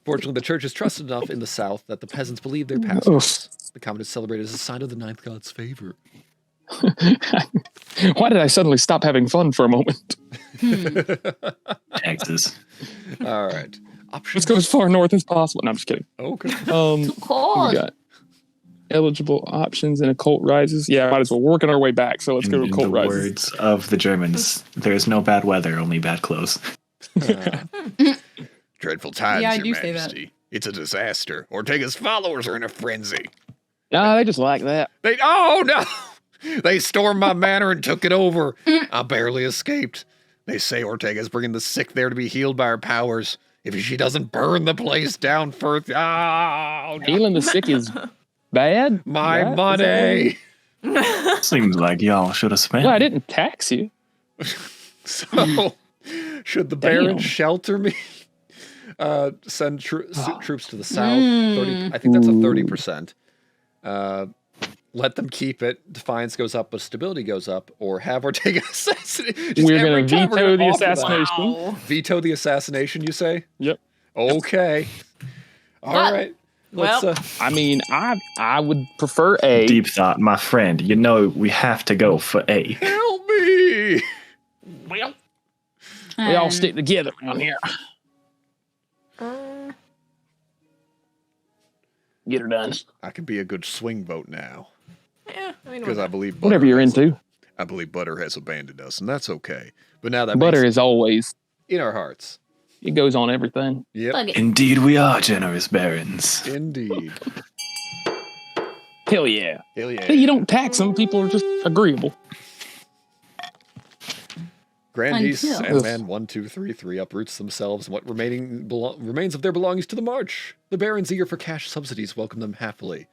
Fortunately, the church is trusted enough in the south that the peasants believe their pastors. The comet is celebrated as a sign of the ninth god's favor. Why did I suddenly stop having fun for a moment? Texas. All right. Option. Let's go as far north as possible. No, I'm just kidding. Okay. Of We course. got eligible options in Occult Rises. Yeah, might as well working our way back. So let's go to In Occult the Rises. words of the Germans, there is no bad weather, only bad clothes. Dreadful times, Yeah, I Your do say that. Majesty. It's a disaster. Ortega's followers are in a frenzy. No, they just like that. Oh no! They stormed my manor and took it over. I barely escaped. They say Ortega's bringing the sick there to be healed by her powers. If she doesn't burn the place down first, oh, no. Healing the sick is bad. My Right? money. Seems like y'all should have spent. Well, I didn't tax you. So, should the Damn. Baron shelter me? Send troops to the south. 30, I think that's a 30%. Let them keep it. Defiance goes up, but stability goes up. Or have Ortega assassinated. We're going to veto the assassination. Wow. Veto the assassination, you say? Yep. Okay. All What? right. Well, Let's, I mean, I would prefer A. Deep thought, my friend. You know we have to go for A. help me. well, We all stick together around here. Get her done. I can be a good swing vote now. yeah, I mean, Because I believe Butter Whatever you're has- into. I believe Butter has abandoned us, and that's okay. But now that Butter makes is always, in our hearts. it goes on everything. Yep. Fuck it. Indeed, we are generous barons. Indeed. Hell yeah. Hell yeah. Hey, you don't tax them. People are just agreeable. Grandees Until- and Man 1233 uproots themselves and what remains of their belongings to the march. The barons eager for cash subsidies welcome them happily.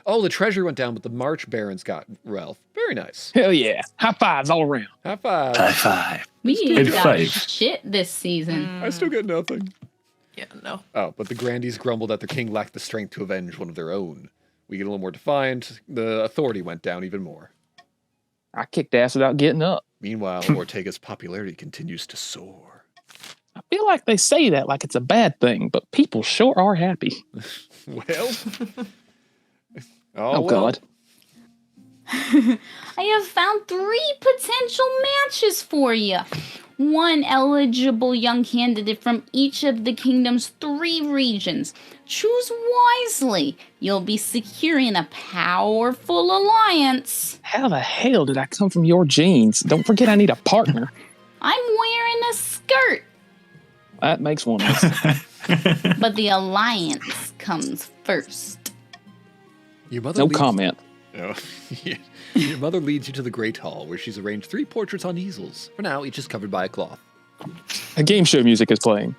Oh, the treasury went down, but the march barons got Ralph. Very nice. Hell yeah. High fives all around. High five. High five. We Good got fight. shit this season. I still get nothing. yeah, no. Oh, but the Grandees grumbled that their king lacked the strength to avenge one of their own. We get a little more defiant. The authority went down even more. I kicked ass without getting up. Meanwhile, Ortega's popularity continues to soar. I feel like they say that like it's a bad thing, but people sure are happy. Well. Oh, well. God. I have found 3 potential matches for you. One eligible young candidate from each of the kingdom's 3 regions. Choose wisely. You'll be securing a powerful alliance. How the hell did I come from your genes? Don't forget I need a partner. I'm wearing a skirt, That makes one. but the alliance comes first. Your mother No leads- comment. Oh, yeah. Your mother leads you to the Great Hall, where she's arranged 3 portraits on easels. For now, each is covered by a cloth. A game show music is playing.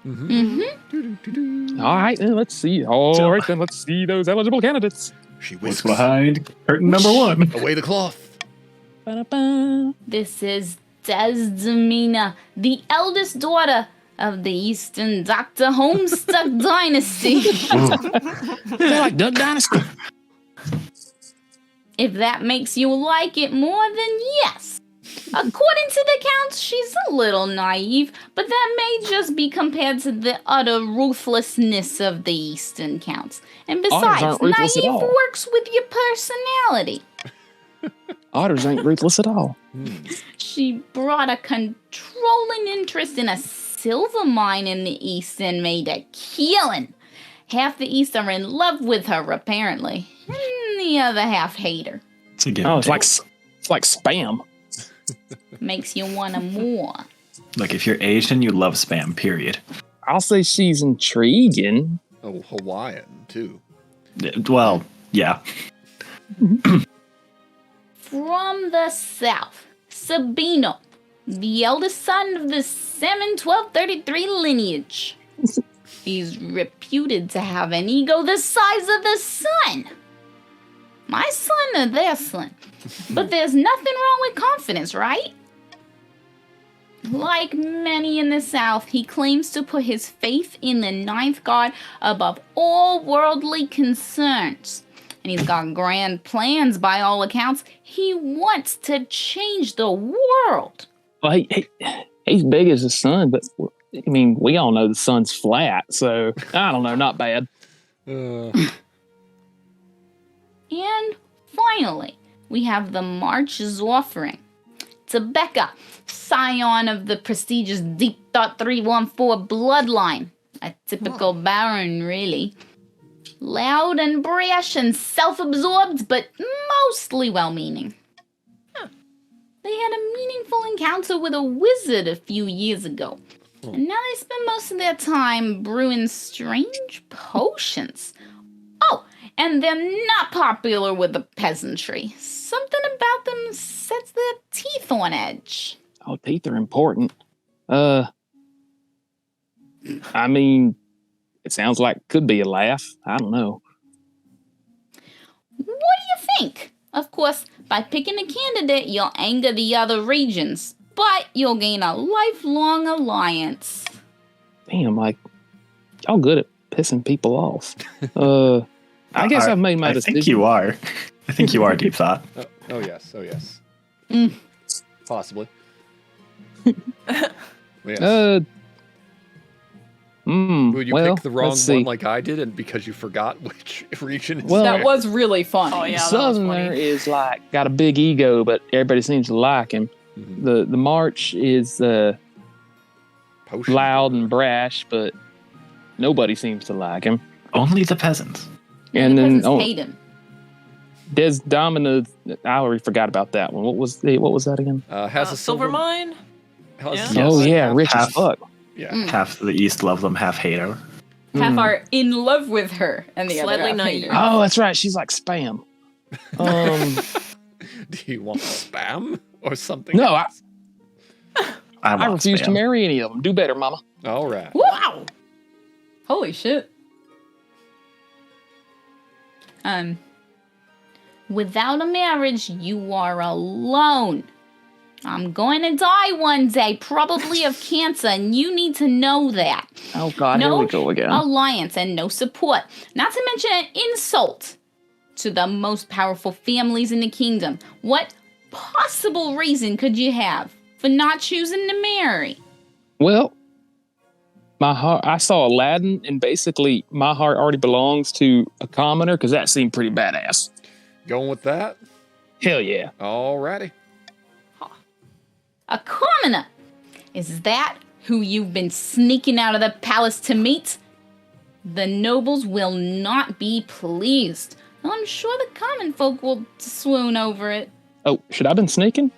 All right, then let's see. All right, then let's see those eligible candidates. She What's whisks behind curtain number 1? away the cloth. Ba-da-ba. This is Desdemona, the eldest daughter of the Eastern Dr. Homestuck Dynasty. They're like Duck Dynasty. If that makes you like it more, then yes. According to the counts, she's a little naive, but that may just be compared to the utter ruthlessness of the Eastern counts. And Otters besides, aren't ruthless at naive all. works with your personality. Otters ain't ruthless at all. She brought a controlling interest in a silver mine in the East and made a killing. Half the East are in love with her, apparently. And the other half hate her. It's a give Oh, and it's like spam. Makes you want more. Like if you're Asian, you love spam, period. I'll say she's intriguing. Oh, Hawaiian, too. Well, yeah. From the south, Sabino, the eldest son of the 71233 lineage. He's reputed to have an ego the size of the sun. My son or their son. But there's nothing wrong with confidence, right? Like many in the South, he claims to put his faith in the ninth god above all worldly concerns. And he's got grand plans by all accounts. He wants to change the world. Well, he's big as his son, but I mean, we all know the sun's flat, so I don't know, not bad. And finally, we have the March's offering. Tebecca, scion of the prestigious Deep Thought 314 bloodline. A typical baron, really. Loud and brash and self-absorbed, but mostly well-meaning. They had a meaningful encounter with a wizard a few years ago. And now they spend most of their time brewing strange potions. Oh, and they're not popular with the peasantry. Something about them sets their teeth on edge. Oh, teeth are important. I mean, it sounds like it could be a laugh. I don't know. What do you think? Of course, by picking a candidate, you'll anger the other regions, but you'll gain a lifelong alliance. Damn, like, y'all good at pissing people off. I guess I've made my decision. I think you are. I think you are, Deep Thought. Oh yes. Oh yes. Mm. Possibly. Yes. Would you pick the wrong one like I did, and because you forgot which region? Well, That was really fun. Oh yeah, that was Southerner funny. is like got a big ego, but everybody seems to like him. Mhm. The March is Potion. loud and brash, but nobody seems to like him. Only the peasants. And then Peasants hate him. Des Domina, I already forgot about that one. What was that again? Has a silver mine. Has Yeah. Oh yeah, rich as Half. fuck. Yeah. Half the East love them, half hate her. Half are in love with her, and the Slightly other half hate naive. her. Oh, that's right. She's like spam. Do you want spam or something? No, else? I want refuse to spam. marry any of them. Do better, mama. All right. Wow. Holy shit. Without a marriage, you are alone. I'm going to die one day, probably of cancer, and you need to know that. Oh God, No here we go again. alliance and no support. Not to mention an insult to the most powerful families in the kingdom. What possible reason could you have for not choosing to marry? Well, my heart. I saw Aladdin, and basically, my heart already belongs to a commoner because that seemed pretty badass. Going with that? Hell yeah. All righty. A commoner? Is that who you've been sneaking out of the palace to meet? The nobles will not be pleased. I'm sure the common folk will swoon over it. Oh, should I have been sneaking?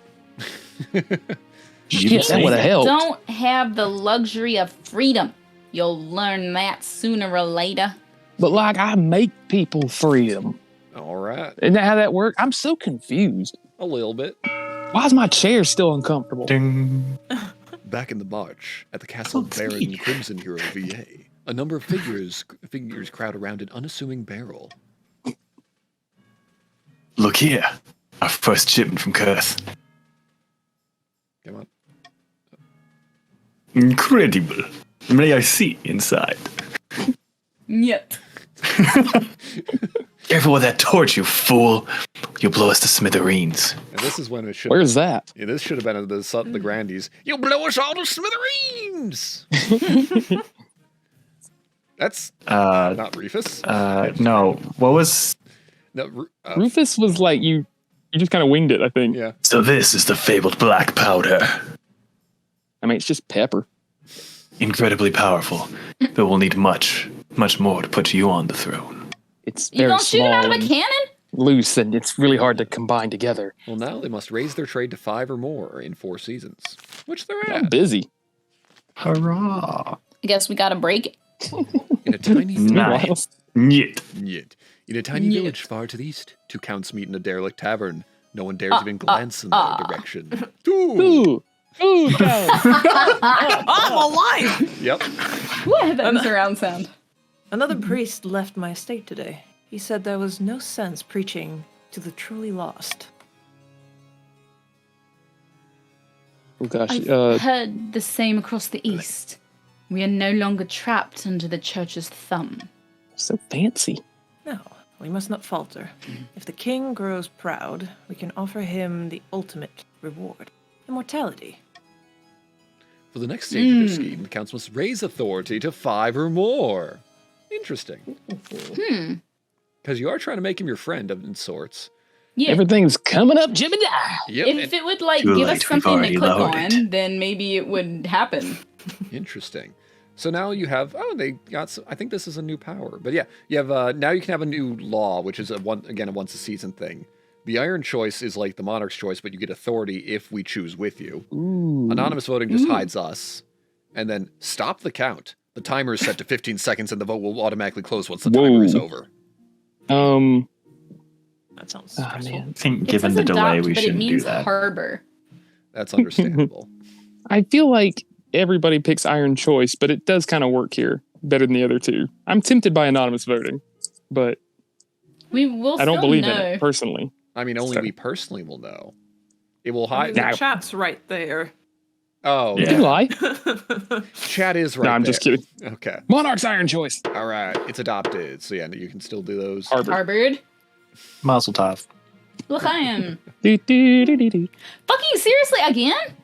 Shit, that would have helped. Don't have the luxury of freedom. You'll learn that sooner or later. But like, I make people freedom. All right. Isn't that how that works? I'm so confused. A little bit. Why is my chair still uncomfortable? Ding. Back in the March, at the castle of Baron Crimson Hero VA, a number of figures crowd around an unassuming barrel. Look here. Our first shipment from Kurth. Come on. Incredible. May I see inside? Yep. Careful with that torch, you fool. You'll blow us to smithereens. And this is when it should. Where's that? Yeah, this should have been the Grandies. You'll blow us all to smithereens. That's not Rufus. No. What was... No, Rufus was like, you just kind of winged it, I think. yeah. So this is the fabled black powder. I mean, it's just pepper. Incredibly powerful, but we'll need much, much more to put you on the throne. It's You very gonna shoot him small out of a and cannon? loose, and it's really hard to combine together. Well, now they must raise their trade to 5 or more in 4 seasons, which they're I'm at. busy. Hurrah! I guess we gotta break it. In a tiny Nice. Nyet. Yet. In a tiny village far to the east, 2 counts meet in a derelict tavern. No one dares even glance in their direction. Ooh, God. I'm alive! Yep. What? That surround sound. Another priest left my estate today. He said there was no sense preaching to the truly lost. Oh gosh. I've heard the same across the east. We are no longer trapped under the church's thumb. So fancy. No, we must not falter. If the king grows proud, we can offer him the ultimate reward. Immortality. For the next stage of their scheme, the counts must raise authority to 5 or more. Interesting. Because you are trying to make him your friend of sorts. Yeah. Everything's coming up, JEBBIDIAH. Yep. If it would Too give late, us we've something to already click lowered on, it. then maybe it would happen. Interesting. So now you have, they got some, I think this is a new power. But yeah, you have, now you can have a new law, which is, a once a season thing. The Iron Choice is like the Monarch's Choice, but you get authority if we choose with you. Ooh. Anonymous voting just hides us. And then stop the count. The timer is set to 15 seconds and the vote will automatically close once the timer is over. That sounds stressful. Man. I think It given says the delay, adopt, we but it shouldn't do means that. harbor. That's understandable. I feel like everybody picks Iron Choice, but it does kind of work here better than the other two. I'm tempted by anonymous voting, but We will. I don't still believe know. in it personally. I mean, only So- we personally will know. It will I mean, hide. the Now- chat's right there. Oh, You Yeah. can lie. chat is right No, I'm there. just kidding. Okay. Monarch's Iron Choice. All right. It's adopted. So yeah, you can still do those. Harbor. Harbored. Mazel tov. L'chaim. Do, do, do, do, do. Fucking seriously again?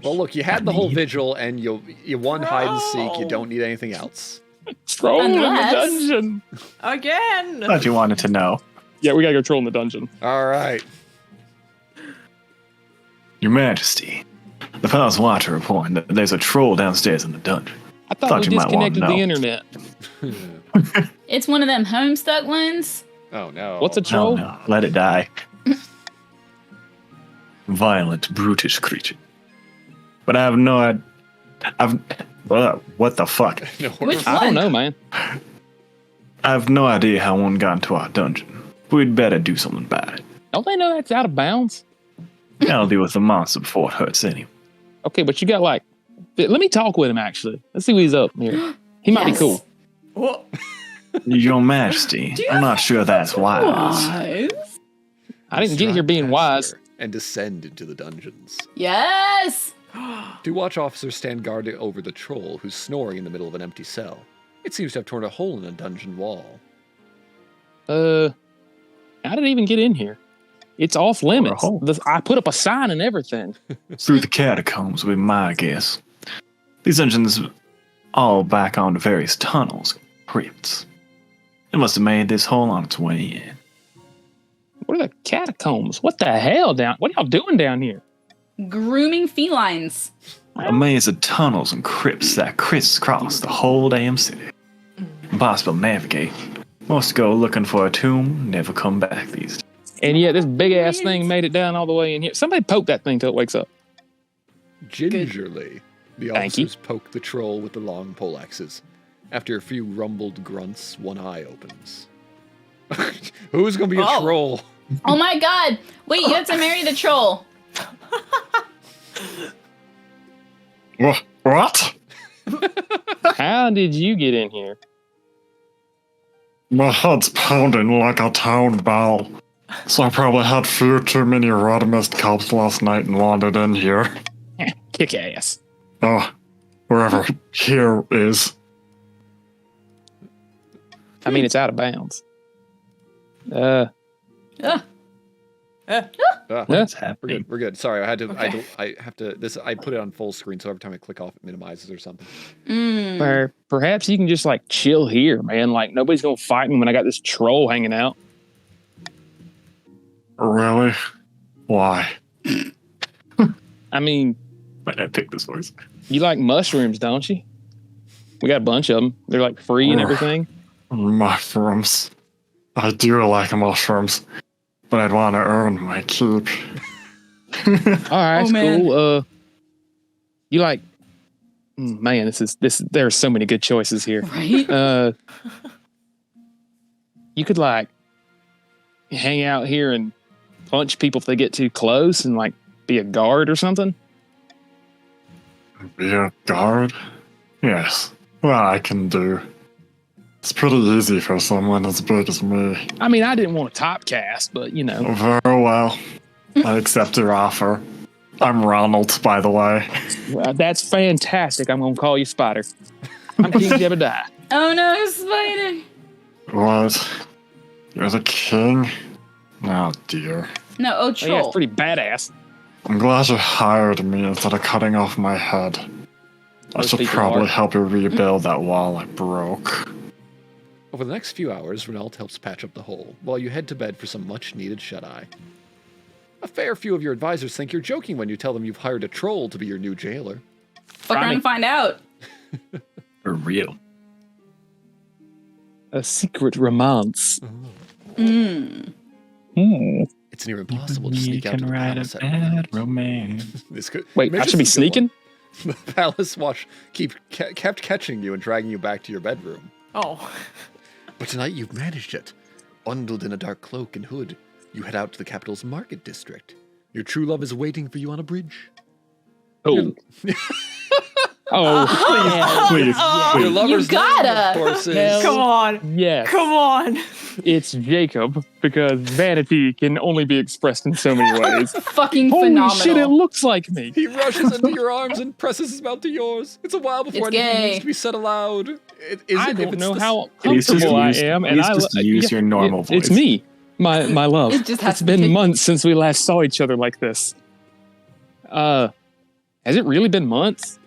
Well, look, you had the whole vigil and you won hide and seek. You don't need anything else. Troll in the Unless- dungeon. Again! Thought you wanted to know. Yeah, we gotta go troll in the dungeon. All right. Your Majesty, the Palace Watcher reporting that there's a troll downstairs in the dungeon. I thought Thought we you might wanna disconnected the know. internet. It's one of them homestuck ones. Oh no. What's a Oh troll? no, let it die. Violent, brutish creature. But I have no idea. What the fuck? No, Which I don't one? know, man. I have no idea how one got into our dungeon. We'd better do something about it. Don't they know that's out of bounds? I'll deal with the monster before it hurts anyone. Okay, but you got like, let me talk with him actually. Let's see what he's up here. He might be Yes. cool. Whoa. Your Majesty, I'm not sure that's wise. Wise. I didn't get here being wise. And descend into the dungeons. Yes. Two watch officers stand guard over the troll who's snoring in the middle of an empty cell. It seems to have torn a hole in a dungeon wall. How did it even get in here? It's off limits. hole. I put up a sign and everything. Through the catacombs would be my guess. These dungeons all back onto various tunnels, crypts. It must have made this hole on its way in. What are the catacombs? What the hell what are y'all doing down here? Grooming felines. A maze of tunnels and crypts that crisscross the whole damn city. Impossible to navigate. Most go looking for a tomb, never come back these days. And yet this big ass thing made it down all the way in here. Somebody poke that thing till it wakes up. Gingerly, the Thank you. officers poke the troll with the long poleaxes. After a few rumbled grunts, one eye opens. Who's gonna be a Oh. troll? Oh my god. Wait, you have to marry the troll. What? How did you get in here? My head's pounding like a town bell. So I probably had few too many red mist cups last night and wandered in here. Kick ass. Oh, wherever here is. I mean, it's out of bounds. Ah, What's we're happening? good. We're good. Sorry, I had to. Okay. I have to. This. I put it on full screen, so every time I click off, it minimizes or something. Mm. Or perhaps you can just like chill here, man. Like nobody's gonna fight me when I got this troll hanging out. Really? Why? I mean, Might not pick this voice. you like mushrooms, don't you? We got a bunch of them. They're like free and everything. Mushrooms. I do like mushrooms, but I'd want to earn my keep. All right, Oh, man. cool. You like? Man, there are so many good choices here. Right? You could like hang out here and punch people if they get too close, and like be a guard or something. Be a guard? Yes. Well, I can do. It's pretty easy for someone as big as me. I mean, I didn't want to top cast, but you know, Very well. I accept your offer. I'm Ronald, by the way. that's fantastic. I'm gonna call you Spider. I'm King JEBBIDIAH. Oh no, spider. What? You're the king? Oh dear. No, Oh, yeah, troll. it's pretty badass. I'm glad you hired me instead of cutting off my head. I Most should people probably are. help you rebuild that wall I broke. Over the next few hours, Renault helps patch up the hole, while you head to bed for some much-needed shut-eye. A fair few of your advisors think you're joking when you tell them you've hired a troll to be your new jailer. Fuck around and find out. real. A secret romance. Mm. It's near impossible to You sneak out can to the write palace a at bad night. romance. This could, Wait, maybe I this should be is a good one. sneaking? The palace watch kept catching you and dragging you back to your bedroom. Oh. But tonight you've managed it. Bundled in a dark cloak and hood, you head out to the capital's market district. Your true love is waiting for you on a bridge. Oh. Oh, Please, Your please. lover's name, gotta. of course, is... Hell Come on. yes. Come on. It's Jacob, because vanity can only be expressed in so many ways. Fucking Holy phenomenal. shit, it looks like me. He rushes into your arms and presses his mouth to yours. It's a while before It's anything gay. needs to be said aloud. I don't know how Please just comfortable I use- am, and please I just use your normal It's voice. me, my love. It just has It's to been be. months since we last saw each other like this. Has it really been months?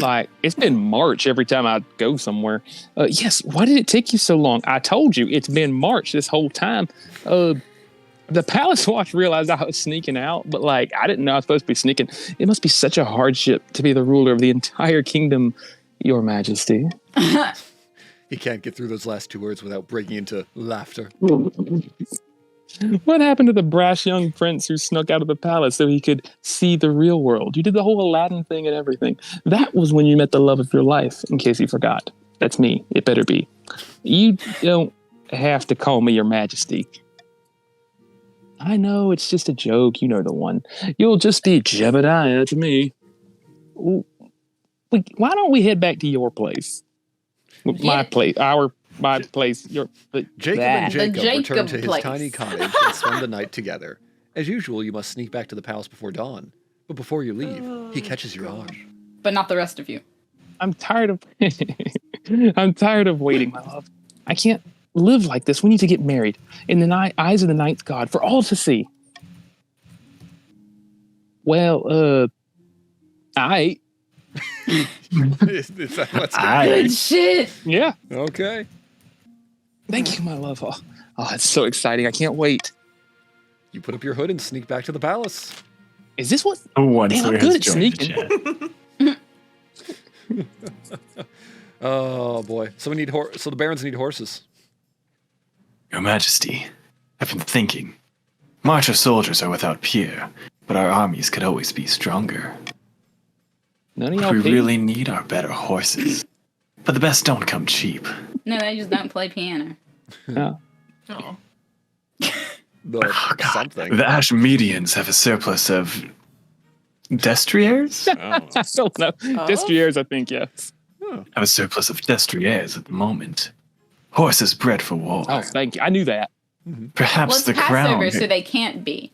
Like, it's been March every time I go somewhere. Yes, why did it take you so long? I told you, it's been March this whole time. The Palace Watch realized I was sneaking out, but like, I didn't know I was supposed to be sneaking. It must be such a hardship to be the ruler of the entire kingdom, Your Majesty. He can't get through those last two words without breaking into laughter. What happened to the brash young prince who snuck out of the palace so he could see the real world? You did the whole Aladdin thing and everything. That was when you met the love of your life, in case you forgot. That's me. It better be. You don't have to call me Your Majesty. I know, it's just a joke. You know the one. You'll just be JEBBIDIAH to me. Ooh. Why don't we head back to your place? My Yeah. place. My place. Your... Jacob that. and Jacob return Jacob to his place. tiny cottage and spend the night together. As usual, you must sneak back to the palace before dawn. But before you leave, he catches your arm. But not the rest of you. I'm tired of I'm tired of waiting, my love. I can't live like this. We need to get married in the eyes of the ninth god for all to see. Well, I Let's go. Good shit. yeah. Okay. Thank you, my love. Oh, it's so exciting. I can't wait. You put up your hood and sneak back to the palace. Is this what? Once Damn, I'm there good has at joined sneaking. the chat. Oh boy. So we need so the barons need horses. Your Majesty, I've been thinking. March of soldiers are without peer, but our armies could always be stronger. None of What y'all we paid. really need are better horses. But the best don't come cheap. No, they just don't play piano. No. Oh. The something. The Ashmedians have a surplus of destriers? I don't know. Destriers, I think, yes. Have a surplus of destriers at the moment. Horses bred for war. Oh, thank you. I knew that. Perhaps Well, it's the crown. Passover, so they can't be.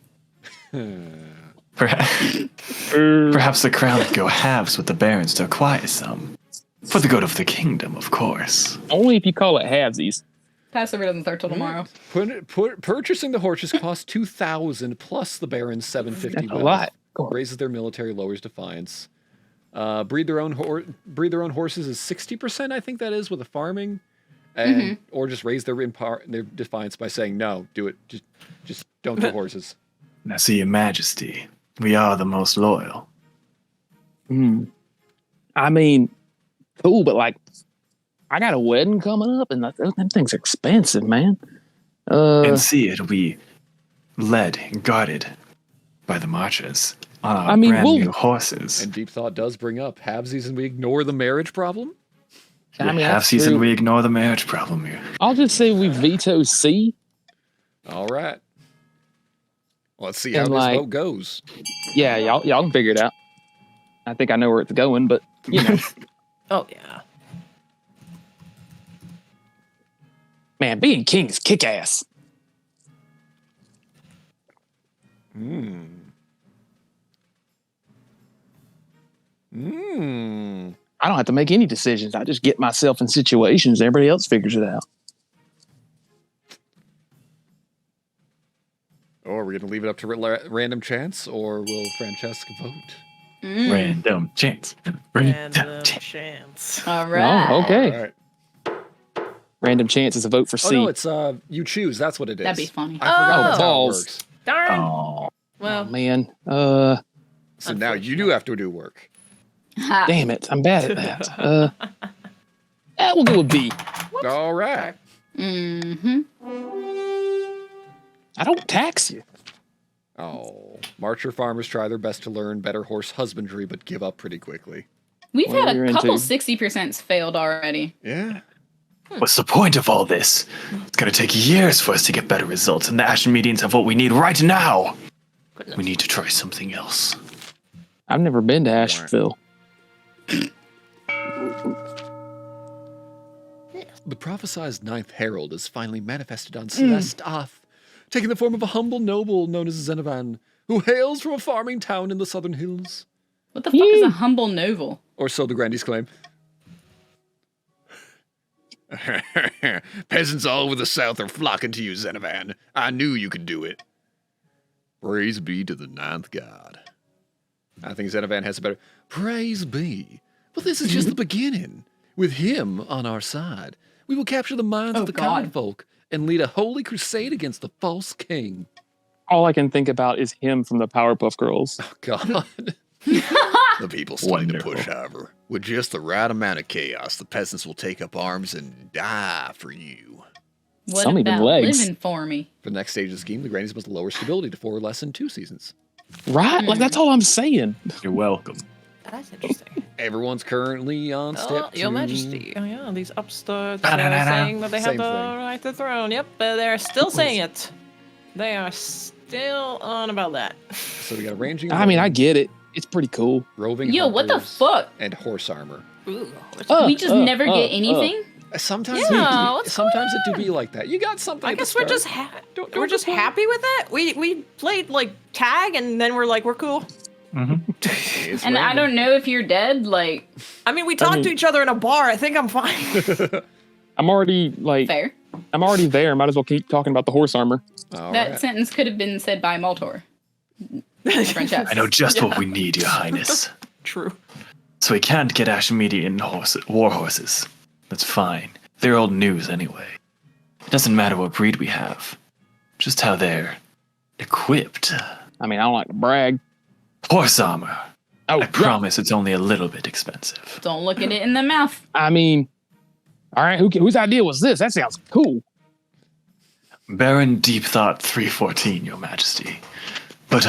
Perhaps the crown could go halves with the barons to acquire some. For the good of the kingdom, of course. Only if you call it halvesies. Passover doesn't start till tomorrow. Purchasing the horses costs 2,000 plus the baron's 750. That's a lot. Raises their military, lowers defiance. Breed their own horses is 60%. I think that is with the farming, and or just raise their defiance by saying no. Do it. Just don't do horses. Now, see, Your Majesty, we are the most loyal. I mean, cool, but like, I got a wedding coming up, and them things are expensive, man. And see, it'll be led and guarded by the marchers on our brand new horses. And Deep Thought does bring up halvesies, and we ignore the marriage problem. I mean, half that's season, true. we ignore the marriage problem here. I'll just say we veto C. All right. Let's see how And, this like- vote goes. Yeah, y'all can figure it out. I think I know where it's going, but you know, Oh, yeah. man, being king is kick ass. I don't have to make any decisions. I just get myself in situations. Everybody else figures it out. Or are we going to leave it up to random chance, or will Francesc vote? Random chance. Random chance. All right. Oh, okay. All right. Random chance is a vote for Oh C. no, it's you choose. That's what it is. That'd be funny. I forgot Oh. that's how it Balls. works. Darn. Oh Well, man. So now you do have to do work. Ha. Damn it. I'm bad at that. That will go with B. All right. Mm-hmm. I don't tax you. Oh, Marcher farmers try their best to learn better horse husbandry, but give up pretty quickly. We've What had you're a couple into. 60% failed already. Yeah. What's the point of all this? It's gonna take years for us to get better results, and the Ashen Medians have what we need right now. Goodness. We need to try something else. I've never been to Asheville. The prophesized Ninth Herald is finally manifested on Celeste-Ath, taking the form of a humble noble known as Zenovan, who hails from a farming town in the southern hills. What the fuck is a humble novel? Or so the Grandies claim. Peasants all over the south are flocking to you, Zenovan. I knew you could do it. Praise be to the Ninth God. I think Zenovan has a better... Praise be. But this is just the beginning. With him on our side, we will capture the minds of the common folk and lead a holy crusade against the false king. All I can think about is him from the Powerpuff Girls. Oh, God. The people starting to push, however. With just the right amount of chaos, the peasants will take up arms and die for you. What Some even about legs. living for me? For the next stage of the scheme, the Grandies must lower stability to 4 or less in 2 seasons. Right? Like, that's all I'm saying. You're welcome. That's interesting. Everyone's currently on step 2. Your Majesty. Oh, yeah, these upstarts Ba-da-da-da. are saying that they have Same the thing. right to the throne. Yep, but they're still saying it. They are still on about that. So we got a ranging... I mean, I get it. It's pretty cool. roving Yo, what the hunters, fuck? and horse armor. Ooh, We just never get anything? Sometimes, Yeah, it, what's sometimes it do be like that. You got something. I at the guess we're start. just Don't we're just disappoint. happy with it. We played like tag and then we're like we're cool. It's And I random. don't know if you're dead. Like, I mean, we talked to each other in a bar. I think I'm fine. I'm already, like, fair. I'm already there. Might as well keep talking about the horse armor. All That right. sentence could have been said by Maltor. Francesc. I know just what we need, Your Highness. True. So we can't get Ashen Median war horses. That's fine. They're old news anyway. It doesn't matter what breed we have. Just how they're equipped. I mean, I don't like to brag. Horse armor. Oh, I promise it's only a little bit expensive. Don't look at it in the mouth. I mean, all right, whose idea was this? That sounds cool. Baron Deep Thought 314, Your Majesty. But,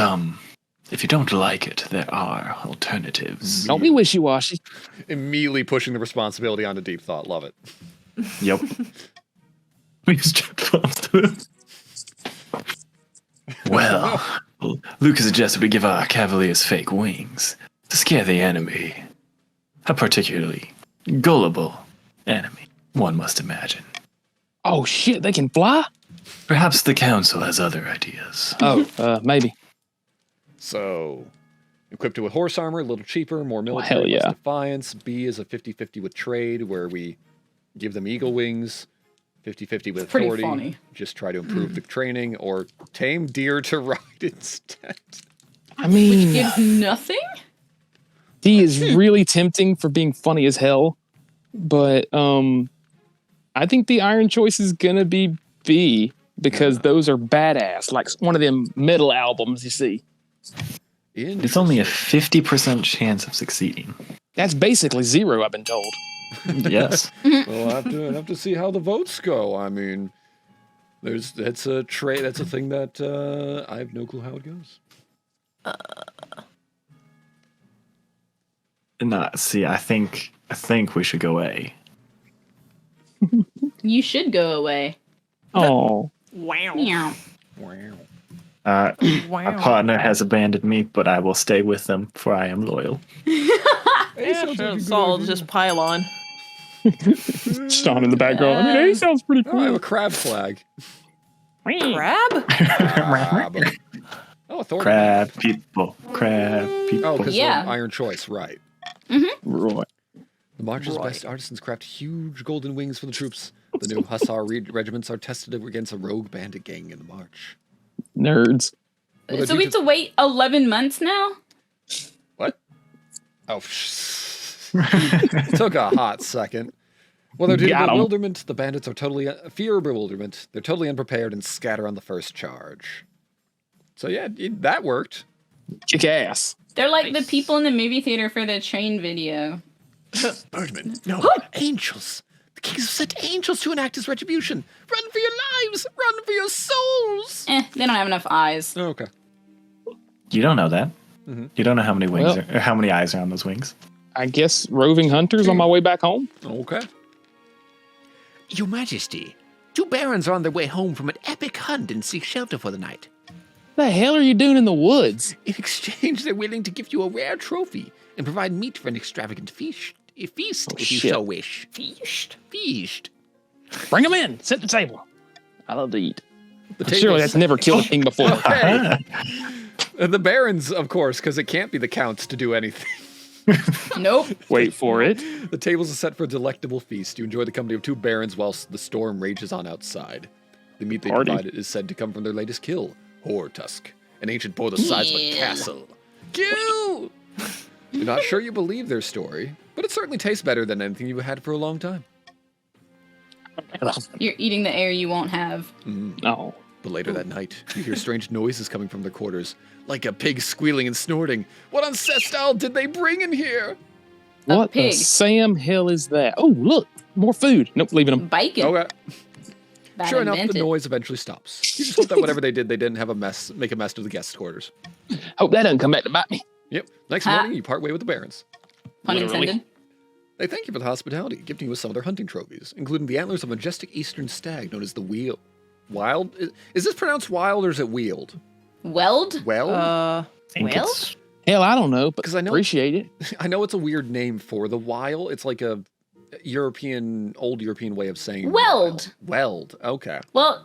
if you don't like it, there are alternatives. Don't be wishy-washy. Immediately pushing the responsibility onto Deep Thought. Love it. Yep. We strapped bombs to them. Well, Lucas suggested we give our cavaliers fake wings to scare the enemy. A particularly gullible enemy, one must imagine. Oh, shit, they can fly? Perhaps the council has other ideas. Oh, maybe. So, equipped with horse armor, a little cheaper, more military, hell yeah. less defiance. B is a 50-50 with trade, where we give them eagle wings. 50-50 with pretty authority. funny. Just try to improve the training, or tame deer to ride instead. I mean, Gives nothing? D is really tempting for being funny as hell, but I think the iron choice is gonna be B because those are badass, like one of them metal albums you see. It's only a 50% chance of succeeding. That's basically 0, I've been told. Yes. Well, I have to see how the votes go. I mean, that's a thing that I have no clue how it goes. Nah, see, I think we should go A. You should go away. Oh, Wow. Meow. Wow. My partner has abandoned me, but I will stay with them, for I am loyal. Yeah, sure, Saul just pile on. Sean in the background. I mean, he sounds pretty Oh, I have cool. a crab flag. Crab? Crab. Oh, authority. Crab people. Oh, because Yeah. iron choice, right. Right. The March's best artisans craft huge golden wings for the troops. The new Hussar regiments are tested against a rogue bandit gang in the march. Nerds. Well, they So do we have to wait 11 months now? What? Oh, took a hot second. Well, they're due to Got 'em. bewilderment. The bandits are totally fear bewilderment. They're totally unprepared and scatter on the first charge. So yeah, that worked. Kick ass. They're like the people in the movie theater for the train video. Birdman, no, angels. The kings have sent angels to enact his retribution. Run for your lives! Run for your souls! They don't have enough eyes. Oh, okay. You don't know that. Mhm. You don't know how many wings Well- or how many eyes are on those wings. I guess roving hunters on my way back home. Okay. Your Majesty, 2 barons are on their way home from an epic hunt and seek shelter for the night. The hell are you doing in the woods? In exchange, they're willing to give you a rare trophy and provide meat for an extravagant feast if you shit. so wish. Feast. Feast. Bring them in. Set the table. I love to eat. The Surely tables- that's never killed a king before. Okay. The barons, of course, because it can't be the counts to do anything. Nope. Wait for it. The tables are set for a delectable feast. You enjoy the company of 2 barons whilst the storm rages on outside. The meat they Party. provided is said to come from their latest kill, Whore Tusk, an ancient boar the size of a castle. Kill! You're not sure you believe their story, but it certainly tastes better than anything you've had for a long time. You're eating the air you won't have. No. But later that night, you hear strange noises coming from their quarters, like a pig squealing and snorting. What ancestral did they bring in here? What the pig. Sam hell is that? Oh, look. More food. Nope, leaving them. Bacon. Okay. Bad Sure enough, the invented. noise eventually stops. You just hope that whatever they didn't have make a mess of the guest quarters. Hope that doesn't come back to bite me. Yep. Next Ha. morning, you part way with the barons. Pun Literally. intended. They thank you for the hospitality, gifting you with some of their hunting trophies, including the antlers of a majestic eastern stag known as the Wheel. Wild? Is this pronounced wild or is it wheeled? Weld? Well, think Well? it's- Hell, I don't know, but 'Cause I know- appreciate it. I know it's a weird name for the Weil. It's like a old European way of saying Weld. Weld. Okay. Well,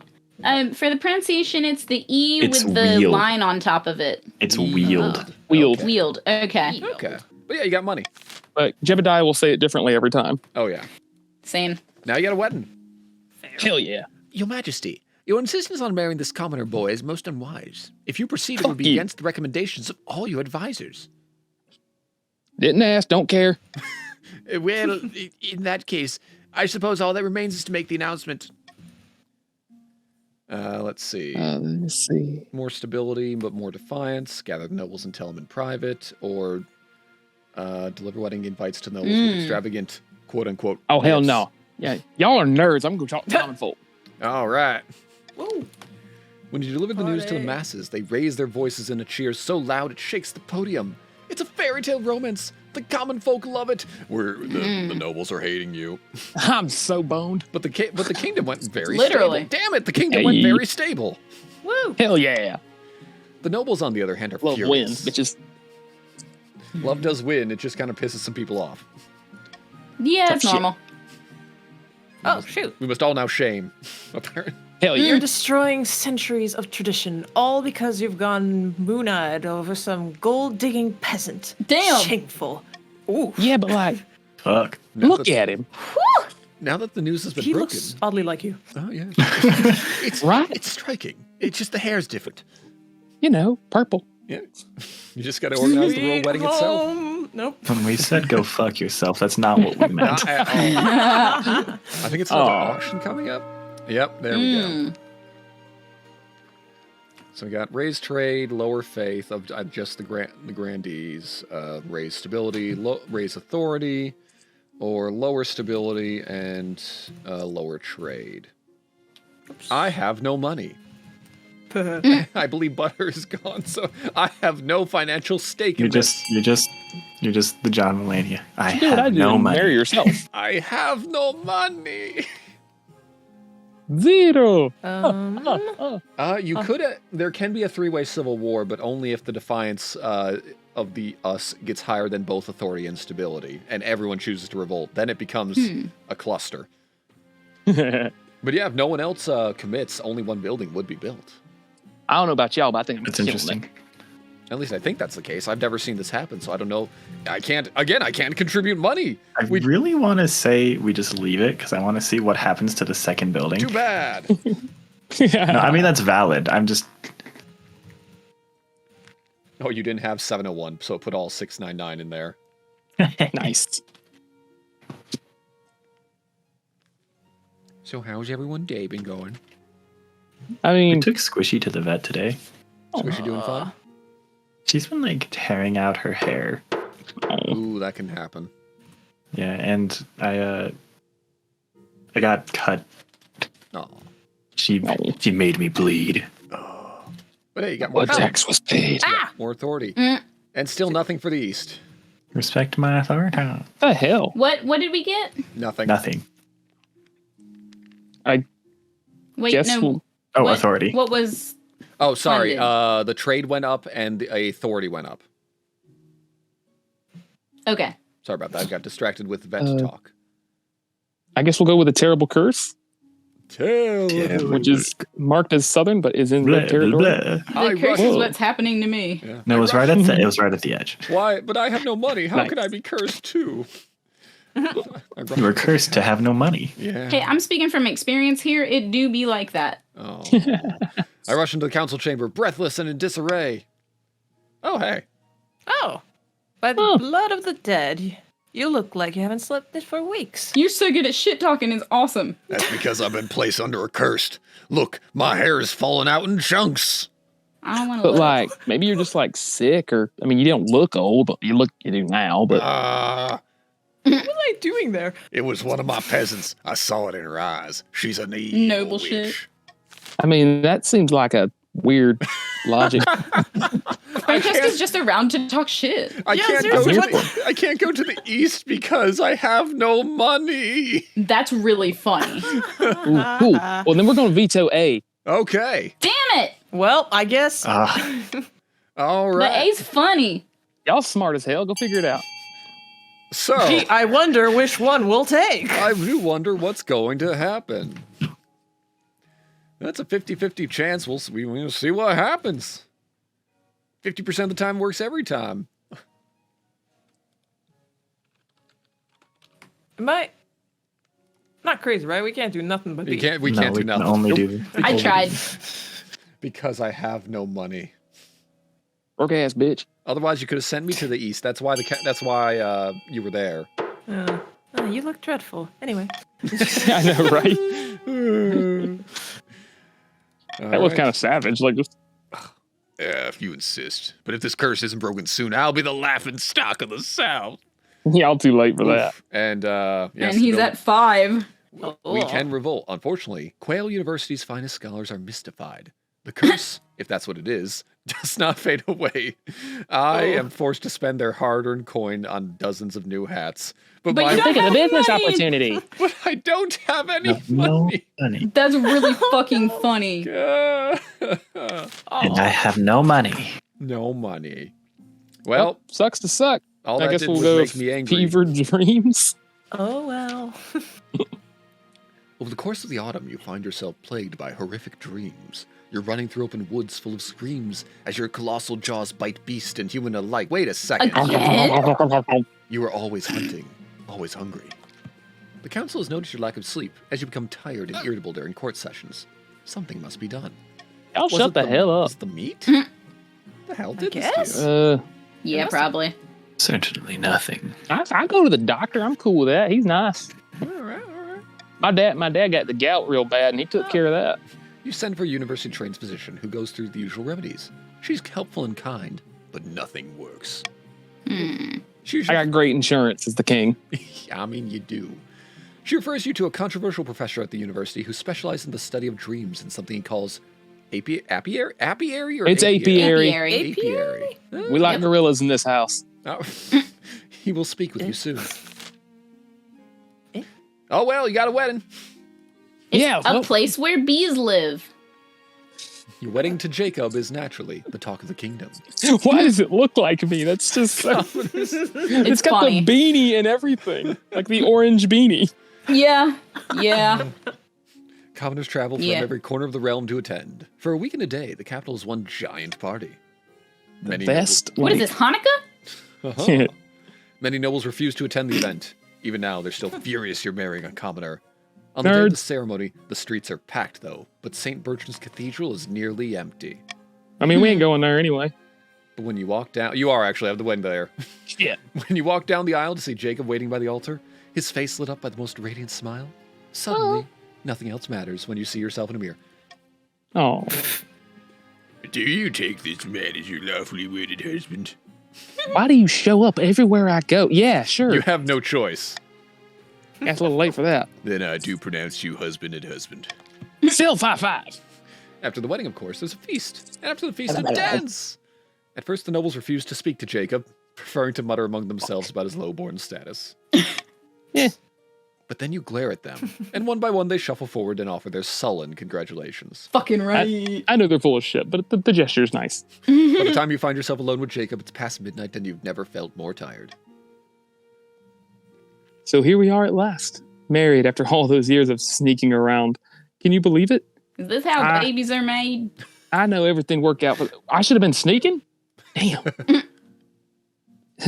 for the pronunciation, it's the E It's with the wheeled. line on top of it. It's wheeled. Wheeled. Wheeled. Okay. Okay. But yeah, you got money. But Jebediah will say it differently every time. Oh yeah. Same. Now you got a wedding. Hell yeah. Your Majesty, your insistence on marrying this commoner boy is most unwise. If you proceed, it would Fuck be you. against the recommendations of all your advisors. Didn't ask, don't care. Well, in that case, I suppose all that remains is to make the announcement. Let's see. Let's see. More stability, but more defiance. Gather the nobles and tell them in private, or deliver wedding invites to nobles with extravagant quote-unquote. Oh, hell gifts. no. Yeah, y'all are nerds. I'm going to talk to common folk. All right. Whoa. When you deliver the news to the Party. masses, they raise their voices in a cheer so loud it shakes the podium. It's a fairy tale romance. The common folk love it. The nobles are hating you. I'm so boned. But the kingdom went very Literally. stable. Damn it, the kingdom went Hey. very stable. Woo. Hell yeah. The nobles, on the other hand, are Love furious. wins, bitches. Love does win. It just kind of pisses some people off. Yeah, it's shit. normal. Oh, shoot. We must all now shame. Apparently. Hell yeah. You're destroying centuries of tradition, all because you've gone moon-eyed over some gold-digging peasant. Damn. Shameful. Ooh. Yeah, but like, Fuck. look at him. Now that the news has been He broken. looks oddly like you. Oh yeah. It's Right? It's striking. It's just the hair's different. You know, purple. Yeah. You just got to organize the royal wedding itself. Nope. When we said go fuck yourself, that's not what we meant. Not at all. I think it's another Aw. auction coming up. Yep, there we go. So we got raise trade, lower faith of just the grandees, raise stability, raise authority, or lower stability and lower trade. I have no money. I believe butter is gone, so I have no financial stake in You're this. you're just the John Mulaney. I Do what I have do no and money. marry yourself. I have no money. Zero. You could. There can be a three-way civil war, but only if the defiance of the us gets higher than both authority and stability, and everyone chooses to revolt. Then it becomes a cluster. But yeah, if no one else commits, only one building would be built. I don't know about y'all, but I think I'm That's killing interesting. it. At least I think that's the case. I've never seen this happen, so I don't know. I can't contribute money. I really want to say we just leave it because I want to see what happens to the second building. Too bad. No, I mean that's valid. I'm just Oh, you didn't have 701, so put all 699 in there. Nice. So how's everyone day been going? I we mean, took Squishy to the vet today. Squishy doing fine? She's been like tearing out her hair. Ooh, that can happen. Yeah, and I I got cut. Oh. She made me bleed. But hey, you got more What tax was paid? more authority. And still nothing for the East. Respect my authority. The hell? What did we get? Nothing. Nothing. Wait, Guess no. we'll- Oh, What- authority. What was? Oh, sorry. Funded. The trade went up and the authority went up. Okay. Sorry about that. I got distracted with vet talk. I guess we'll go with a terrible curse, Terrible. which is marked as southern, but is in Blah, red territory. blah. The I curse is Whoa. what's happening to me. Yeah. No, it was right at the edge. Why? But I have no money. How Nice. can I be cursed too? You were cursed to have no money. Yeah. Hey, I'm speaking from experience here. It do be like that. Oh. I rush into the council chamber, breathless and in disarray. Oh, hey. Oh, by the blood of the dead, you look like you haven't slept for weeks. You're so good at shit talking. Is awesome. That's because I've been placed under a curse. Look, my hair is falling out in chunks. I don't want to But look. like, maybe you're just like sick, or I mean, you don't look old, but you do now. But What was I doing there? It was one of my peasants. I saw it in her eyes. She's an evil Noble witch. shit. I mean, that seems like a weird logic. Francesc is just around to talk shit. I Yeah, can't go seriously, to I can't go to the east because I have no money. That's really funny. Ooh, cool. Well, then we're going to veto A. Okay. Damn it! Well, I guess All But right. A's funny. Y'all smart as hell. Go figure it out. So, Gee, I wonder which one we'll take. I do wonder what's going to happen. That's a 50-50 chance. We'll see what happens. 50% of the time works every time. Am I not crazy, right? We can't do nothing but We be. can't we do can nothing. only do. I tried. Because I have no money. Broke ass bitch. Otherwise, you could have sent me to the east. That's why you were there. Oh, you look dreadful. Anyway. I know, right? That was kind of savage. Like, just Yeah, if you insist. But if this curse isn't broken soon, I'll be the laughing stock of the South. y'all too late for that. And yes, And he's no- at 5. We can revolt. Unfortunately, Quail University's finest scholars are mystified. The curse, if that's what it is, does not fade away. I am forced to spend their hard-earned coin on dozens of new hats. But But my you don't Think of the have business money. opportunity. but I don't have any No money. money. That's really fucking funny. And I have no money. No money. Well, Sucks to suck. all I that guess did we'll was go make with me angry. fever dreams. Oh well. Over the course of the autumn, you find yourself plagued by horrific dreams. You're running through open woods full of screams as your colossal jaws bite beast and human alike. Wait a second. Again? You are always hunting, always hungry. The council has noticed your lack of sleep as you become tired and irritable during court sessions. Something must be done. Y'all Was shut it the hell up. Was it the meat? The hell did this guess. to you? Yeah, probably. Certainly nothing. I go to the doctor. I'm cool with that. He's nice. All right, all right. My dad got the gout real bad, and he took care of that. You send for a university trained physician who goes through the usual remedies. She's helpful and kind, but nothing works. She I got great insurance as the king. I mean, you do. She refers you to a controversial professor at the university who specializes in the study of dreams and something he calls apiary or It's apiary. Apiary. Apiary. We like gorillas in this house. Oh, he will speak with you soon. Oh, well, you got a wedding. It's Yeah, a well- place where bees live. Your wedding to Jacob is naturally the talk of the kingdom. Why does it look like me? That's just so... It's got funny. the beanie and everything. Like the orange beanie. Yeah. Yeah. Commoners travel from Yeah. every corner of the realm to attend. For a week and a day, the capital is one giant party. The Many best. What is like- this, Hanukkah? Uh-huh. Many nobles refuse to attend the event. Even now, they're still furious you're marrying a commoner. On the day of the Nerds. ceremony, the streets are packed, though, but St. Bertrand's Cathedral is nearly empty. I mean, we ain't going there anyway. But when you walk down, you are actually have the wedding there. Yeah. When you walk down the aisle to see Jacob waiting by the altar, his face lit up by the most radiant smile. Suddenly, nothing else matters when you see yourself in a mirror. Oh. Do you take this man as your lawfully wedded husband? Why do you show up everywhere I go? Yeah, sure. You have no choice. That's a little late for that. Then I do pronounce you husband and husband. Still 5-5. After the wedding, of course, there's a feast. And after the feast, a dance. At first, the nobles refused to speak to Jacob, preferring to mutter among themselves about his lowborn status. Yeah. But then you glare at them, and one by one they shuffle forward and offer their sullen congratulations. Fucking right. I know they're full of shit, but the gesture's nice. By the time you find yourself alone with Jacob, it's past midnight and you've never felt more tired. So here we are at last, married after all those years of sneaking around. Can you believe it? Is this how babies are made? I know everything worked out, but I should have been sneaking? Damn.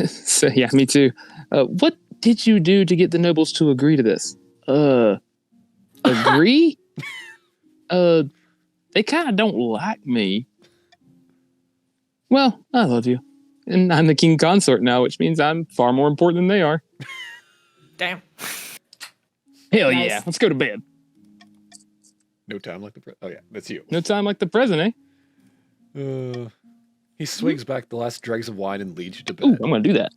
So, yeah, me too. What did you do to get the nobles to agree to this? Agree? They kind of don't like me. Well, I love you. And I'm the king consort now, which means I'm far more important than they are. Damn. Hell Nice. yeah, let's go to bed. No time like the oh yeah, that's you. No time like the present, eh? He swigs back the last dregs of wine and leads you to Ooh, bed. I'm going to do that.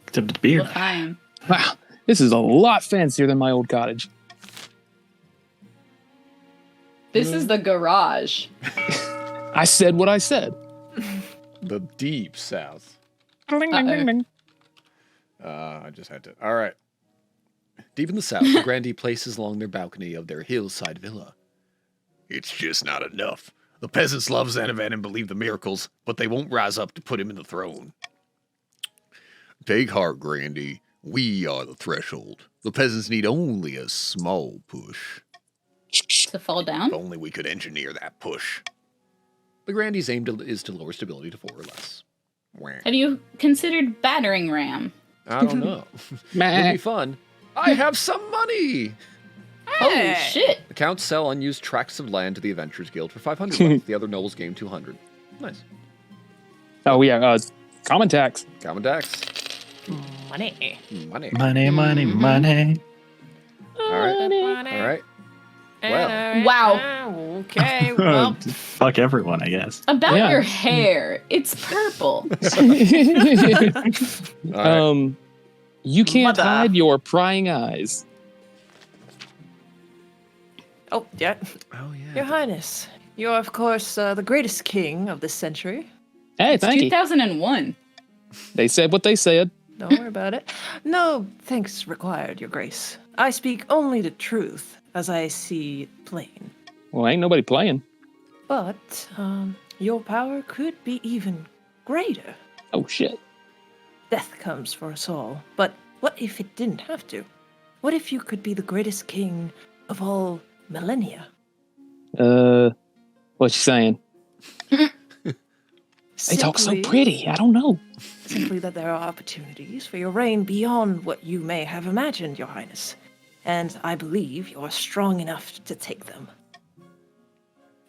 Except the beer. Well, fine. Wow, this is a lot fancier than my old cottage. This is the garage. I said what I said. The deep south. Uh-oh. I just had to. All right. Deep in the south, the grandee places along their balcony of their hillside villa. It's just not enough. The peasants love Xanavan and believe the miracles, but they won't rise up to put him in the throne. Take heart, Grandy. We are the threshold. The peasants need only a small push. To fall down? If only we could engineer that push. The grandee's aim is to lower stability to 4 or less. Wah. Have you considered battering ram? I don't know. It'll be fun. I have some money! Holy shit. The counts sell unused tracts of land to the Adventurers Guild for 500 left. The other nobles gain 200. Nice. Oh, yeah, common tax. Common tax. Money. Money. Money, money, money. All right. All right. Well. Wow. Okay, well. Fuck everyone, I guess. About Yeah. your hair. It's purple. All right. You can't Mother. hide your prying eyes. Oh, yeah. Oh, yeah. Your Highness, you're, of course, the greatest king of this century. Hey, It's thank you. 2001. They said what they said. Don't worry about it. No thanks required, Your Grace. I speak only the truth, as I see plain. Well, ain't nobody playing. But, your power could be even greater. Oh, shit. Death comes for us all. But what if it didn't have to? What if you could be the greatest king of all millennia? What you saying? They talk so Simply- pretty. I don't know. Simply that there are opportunities for your reign beyond what you may have imagined, Your Highness. And I believe you are strong enough to take them.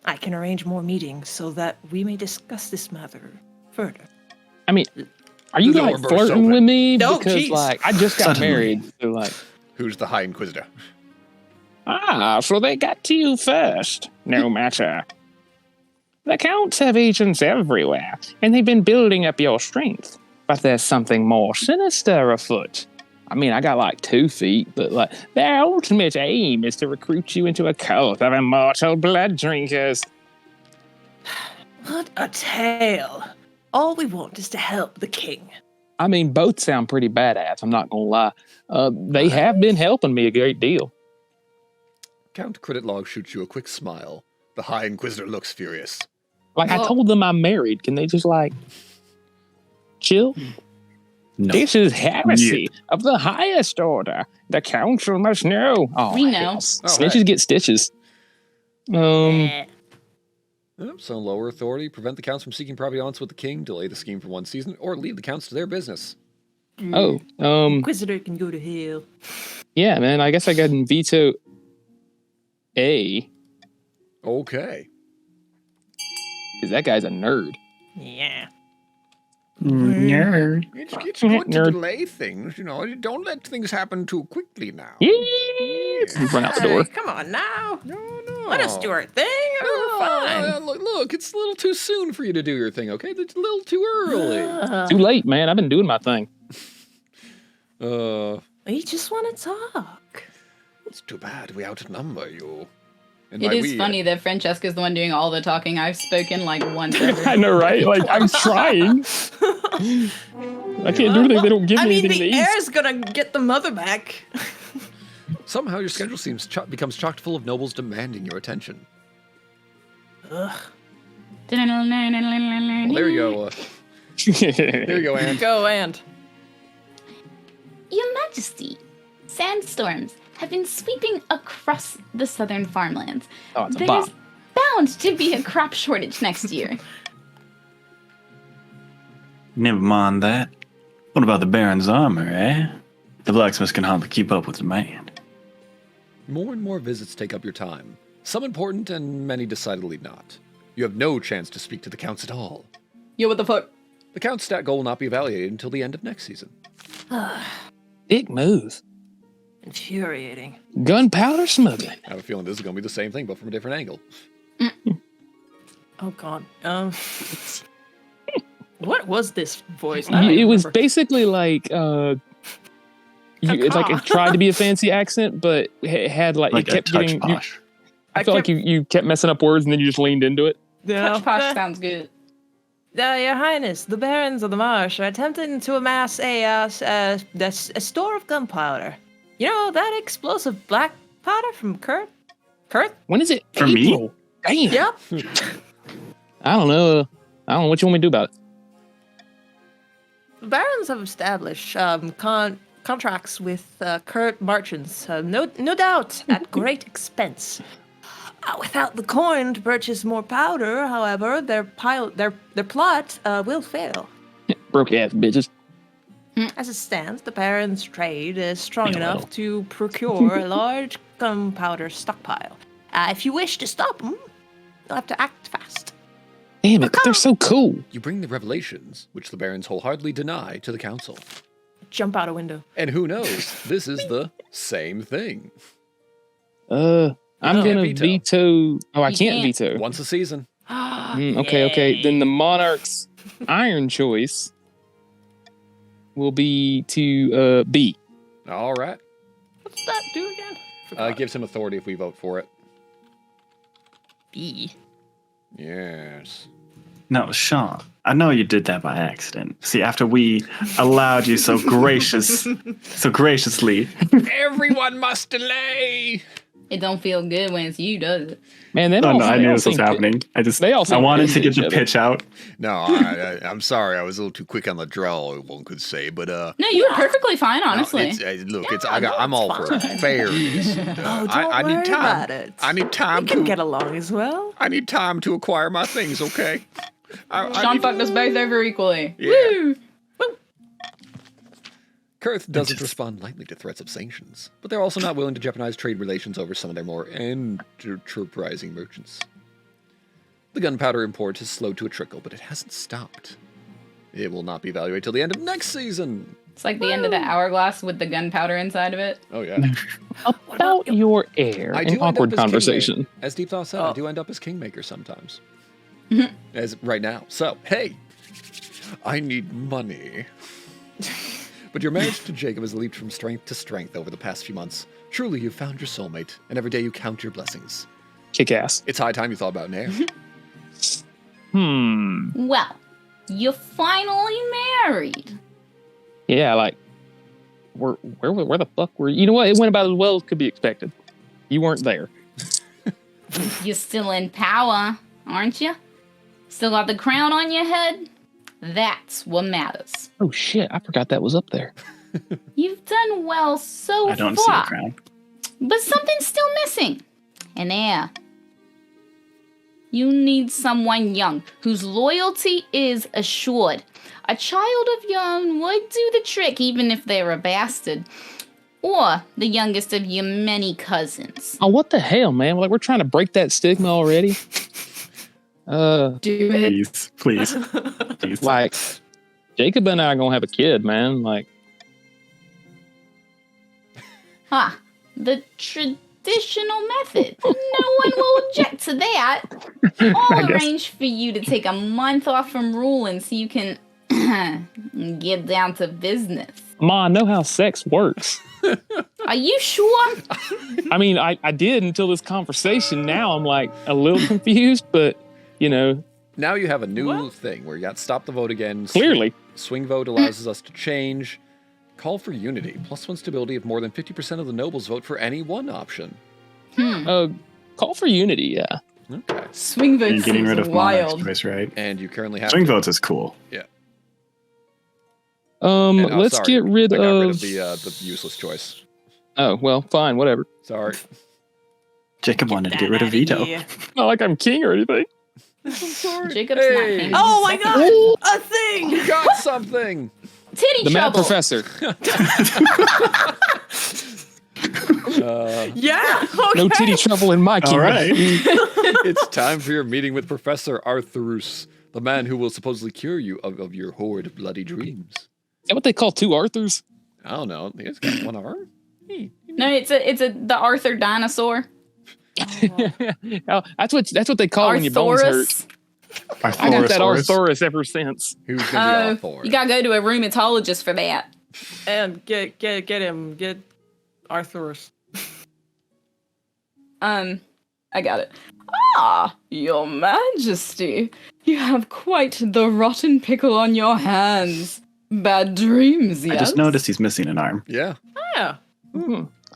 I can arrange more meetings so that we may discuss this matter further. I mean, are you The door like bursts flirting open. with me? No, Because jeez. like I just got Suddenly. married. So like, Who's the High Inquisitor? so they got to you first. No matter. The counts have agents everywhere, and they've been building up your strength. But there's something more sinister afoot. I mean, I got like 2 feet, but like their ultimate aim is to recruit you into a cult of immortal blood drinkers. What a tale. All we want is to help the king. I mean, both sound pretty badass. I'm not gonna lie. They have been helping me a great deal. Count Credit Log shoots you a quick smile. The High Inquisitor looks furious. Like I Well- told them I'm married. Can they just like chill? No. This is heresy of the highest order. The council must know. Oh, We know. hell. Oh, Snitches hey. get stitches. So lower authority, prevent the counts from seeking private audience with the king, delay the scheme for 1 season, or leave the counts to their business. Inquisitor can go to hell. Yeah, man. I guess I got veto A Okay. because that guy's a nerd. Yeah. Nerd. It's good to Nerd. delay things, you know. Don't let things happen too quickly now. Yeah. Run out the door. Hey, come on now. No, no. Let us do our thing. We're fine. Look, it's a little too soon for you to do your thing, okay? It's a little too early. Too late, man. I've been doing my thing. We just want to talk. It's too bad we outnumber you. And It by is we, funny that Francesc is the one doing all the talking. I've spoken like once ever. I know, right? Like, I'm trying. I can't do anything. They don't give me anything to the eat. heir's gonna get the mother back. Somehow your schedule becomes chock full of nobles demanding your attention. Ugh. Well, there you go. There you go, Anne. Go, and. Your Majesty, sandstorms have been sweeping across the southern farmlands. Oh, it's a There's bop. bound to be a crop shortage next year. Never mind that. What about the Baron's armor, eh? The blacksmiths can hardly keep up with demand. More and more visits take up your time. Some important and many decidedly not. You have no chance to speak to the counts at all. Yo, what the fuck? The count's stat goal will not be evaluated until the end of next season. Big move. Infuriating. Gunpowder smuggling. I have a feeling this is going to be the same thing, but from a different angle. Oh god. What was this voice? It was basically like, it's like it tried to be a fancy accent, but it had like Like it a kept touch getting. posh. I felt like you kept messing up words and then you just leaned into it. Touch posh sounds good. Your Highness, the barons of the marsh are attempting to amass a store of gunpowder. You know, that explosive black powder from Kurt? When is it? For me? April? Damn. Yep. I don't know. I don't know what you want me to do about it. The barons have established contracts with Kurt merchants, no doubt at great expense. Without the coin to purchase more powder, however, their plot will fail. Broke ass bitches. As it stands, the barons' trade is strong enough to procure a large gunpowder stockpile. If you wish to stop them, you'll have to act fast. Damn it, but they're so cool. You bring the revelations, which the barons wholeheartedly deny, to the council. Jump out a window. And who knows, this is the same thing. I'm can't gonna veto. veto. Oh, I You can't can't. veto. Once a season. Okay. Then the Monarch's iron choice will be to B. All right. What's that do again? Gives him authority if we vote for it. B. Yes. No, Sean, I know you did that by accident. See, after we allowed you so graciously. Everyone must delay. It don't feel good when it's you, does it? Man, then Oh no, I knew this was happening. I wanted to get the pitch out. No, I'm sorry. I was a little too quick on the draw, one could say. But No, you were perfectly fine, honestly. I'm all for fairness. I need time. About it. I need time We can to. get along as well. I need time to acquire my things. Okay. Sean fucked us both over equally. Yeah. Woo! Kurth doesn't respond lightly to threats of sanctions, but they're also not willing to jeopardize trade relations over some of their more enterprising merchants. The gunpowder import is slow to a trickle, but it hasn't stopped. It will not be evaluated till the end of next season. It's like the end of the hourglass with the gunpowder inside of it. Oh yeah. About your air. I An do end awkward up as conversation. Kingmaker. As Deep Thought said, I do end up as Kingmaker sometimes. As right now. So, hey, I need money. But your marriage to Jacob has leaped from strength to strength over the past few months. Truly, you've found your soulmate, and every day you count your blessings. Kick ass. It's high time you thought about an heir. Well, you're finally married. Yeah, like, where the fuck were you? You know what? It went about as well as could be expected. You weren't there. You're still in power, aren't you? Still got the crown on your head? That's what matters. Oh shit, I forgot that was up there. You've done well so I don't see far. the crown. But something's still missing. An heir. You need someone young, whose loyalty is assured. A child of your own would do the trick, even if they're a bastard. Or the youngest of your many cousins. Oh, what the hell, man? Like, we're trying to break that stigma already. Do it. Please. Like, Jacob and I are gonna have a kid, man. Like, The traditional method. No one will object to that. I'll arrange for you to take a month off from ruling so you can get down to business. Ma, I know how sex works. Are you sure? I mean, I did until this conversation. Now I'm like a little confused, but you know, Now you have a new thing where you got stop the vote again. clearly. Swing vote allows us to change. Call for unity. +1 stability if more than 50% of the nobles vote for any one option. Call for unity, yeah. Okay. Swing vote And getting seems rid of Monarch's wild. choice, right? And you currently have Swing votes is cool. And, Let's sorry, get rid I got of. rid of the useless choice. Oh well, fine, whatever. Sorry. Jacob wanted to get rid of veto. Not like I'm king or anything. Jacob's not Hey. famous. Oh my god! A thing! You got something! Titty The Mad trouble. Professor. Yeah. Okay. No titty trouble in my kingdom. All right. It's time for your meeting with Professor Arthurus, the man who will supposedly cure you of your horrid bloody dreams. Is that what they call two Arthurs? I don't know. He's got one arm. No, it's the Arthur dinosaur. Oh, that's what they call when your bones hurt. Arthurus. I got that Arthurus ever since. Who's gonna be Oh, all for? you gotta go to a rheumatologist for that. And get him. Get Arthurus. I got it. Ah, Your Majesty, you have quite the rotten pickle on your hands. Bad dreams, yes? I just noticed he's missing an arm. Yeah. Yeah.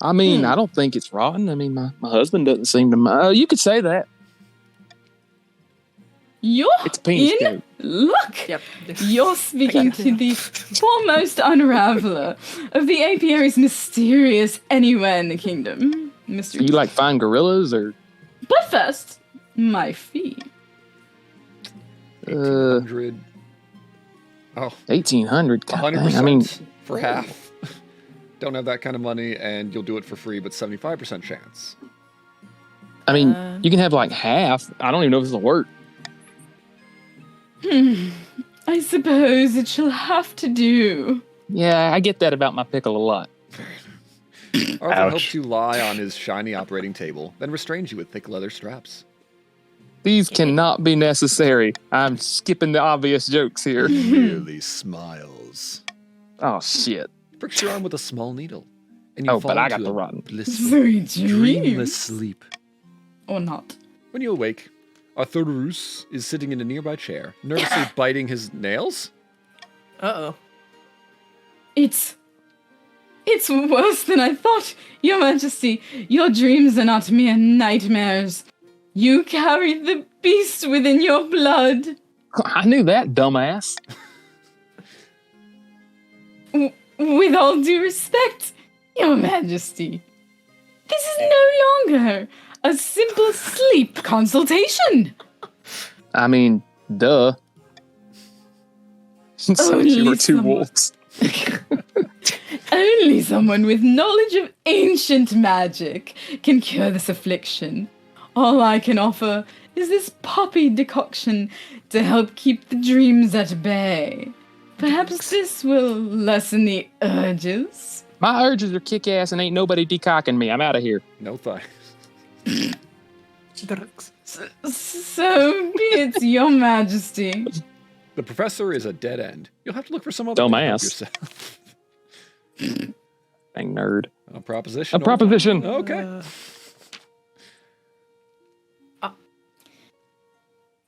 I mean, I don't think it's rotten. I mean, my husband doesn't seem to mind. You could say that. You're It's a penis in joke. luck. Yep. You're speaking to the foremost unraveler of the apiary's mysterious anywhere in the kingdom, Mr. You like fine gorillas or But first, my fee. 100. Oh, 1800? God 100%. dang, I mean, for half. Don't have that kind of money, and you'll do it for free, but 75% chance. you can have like half. I don't even know if this will work. I suppose it shall have to do. Yeah, I get that about my pickle a lot. Arthur Ouch. helps you lie on his shiny operating table, then restrains you with thick leather straps. These cannot be necessary. I'm skipping the obvious jokes here. Merely smiles. Oh shit. Pricks your arm with a small needle. And you Oh, fall but I got into the a rotten. blissful, Sweet dreamless dreams. sleep. Or not. When you awake, Arthurus is sitting in a nearby chair, nervously biting his nails. Uh-oh. It's worse than I thought, Your Majesty. Your dreams are not mere nightmares. You carry the beast within your blood. I knew that, dumbass. With all due respect, Your Majesty, this is no longer a simple sleep consultation. I mean, duh. So you were two someone- wolves. Only someone with knowledge of ancient magic can cure this affliction. All I can offer is this poppy decoction to help keep the dreams at bay. Perhaps this will lessen the urges. My urges are kick-ass and ain't nobody decocking me. I'm out of here. No thanks. Drugs. So be it, Your Majesty. The professor is a dead end. You'll have to look for some other way to help Dumbass. yourself. Dang nerd. A proposition. A proposition. Okay.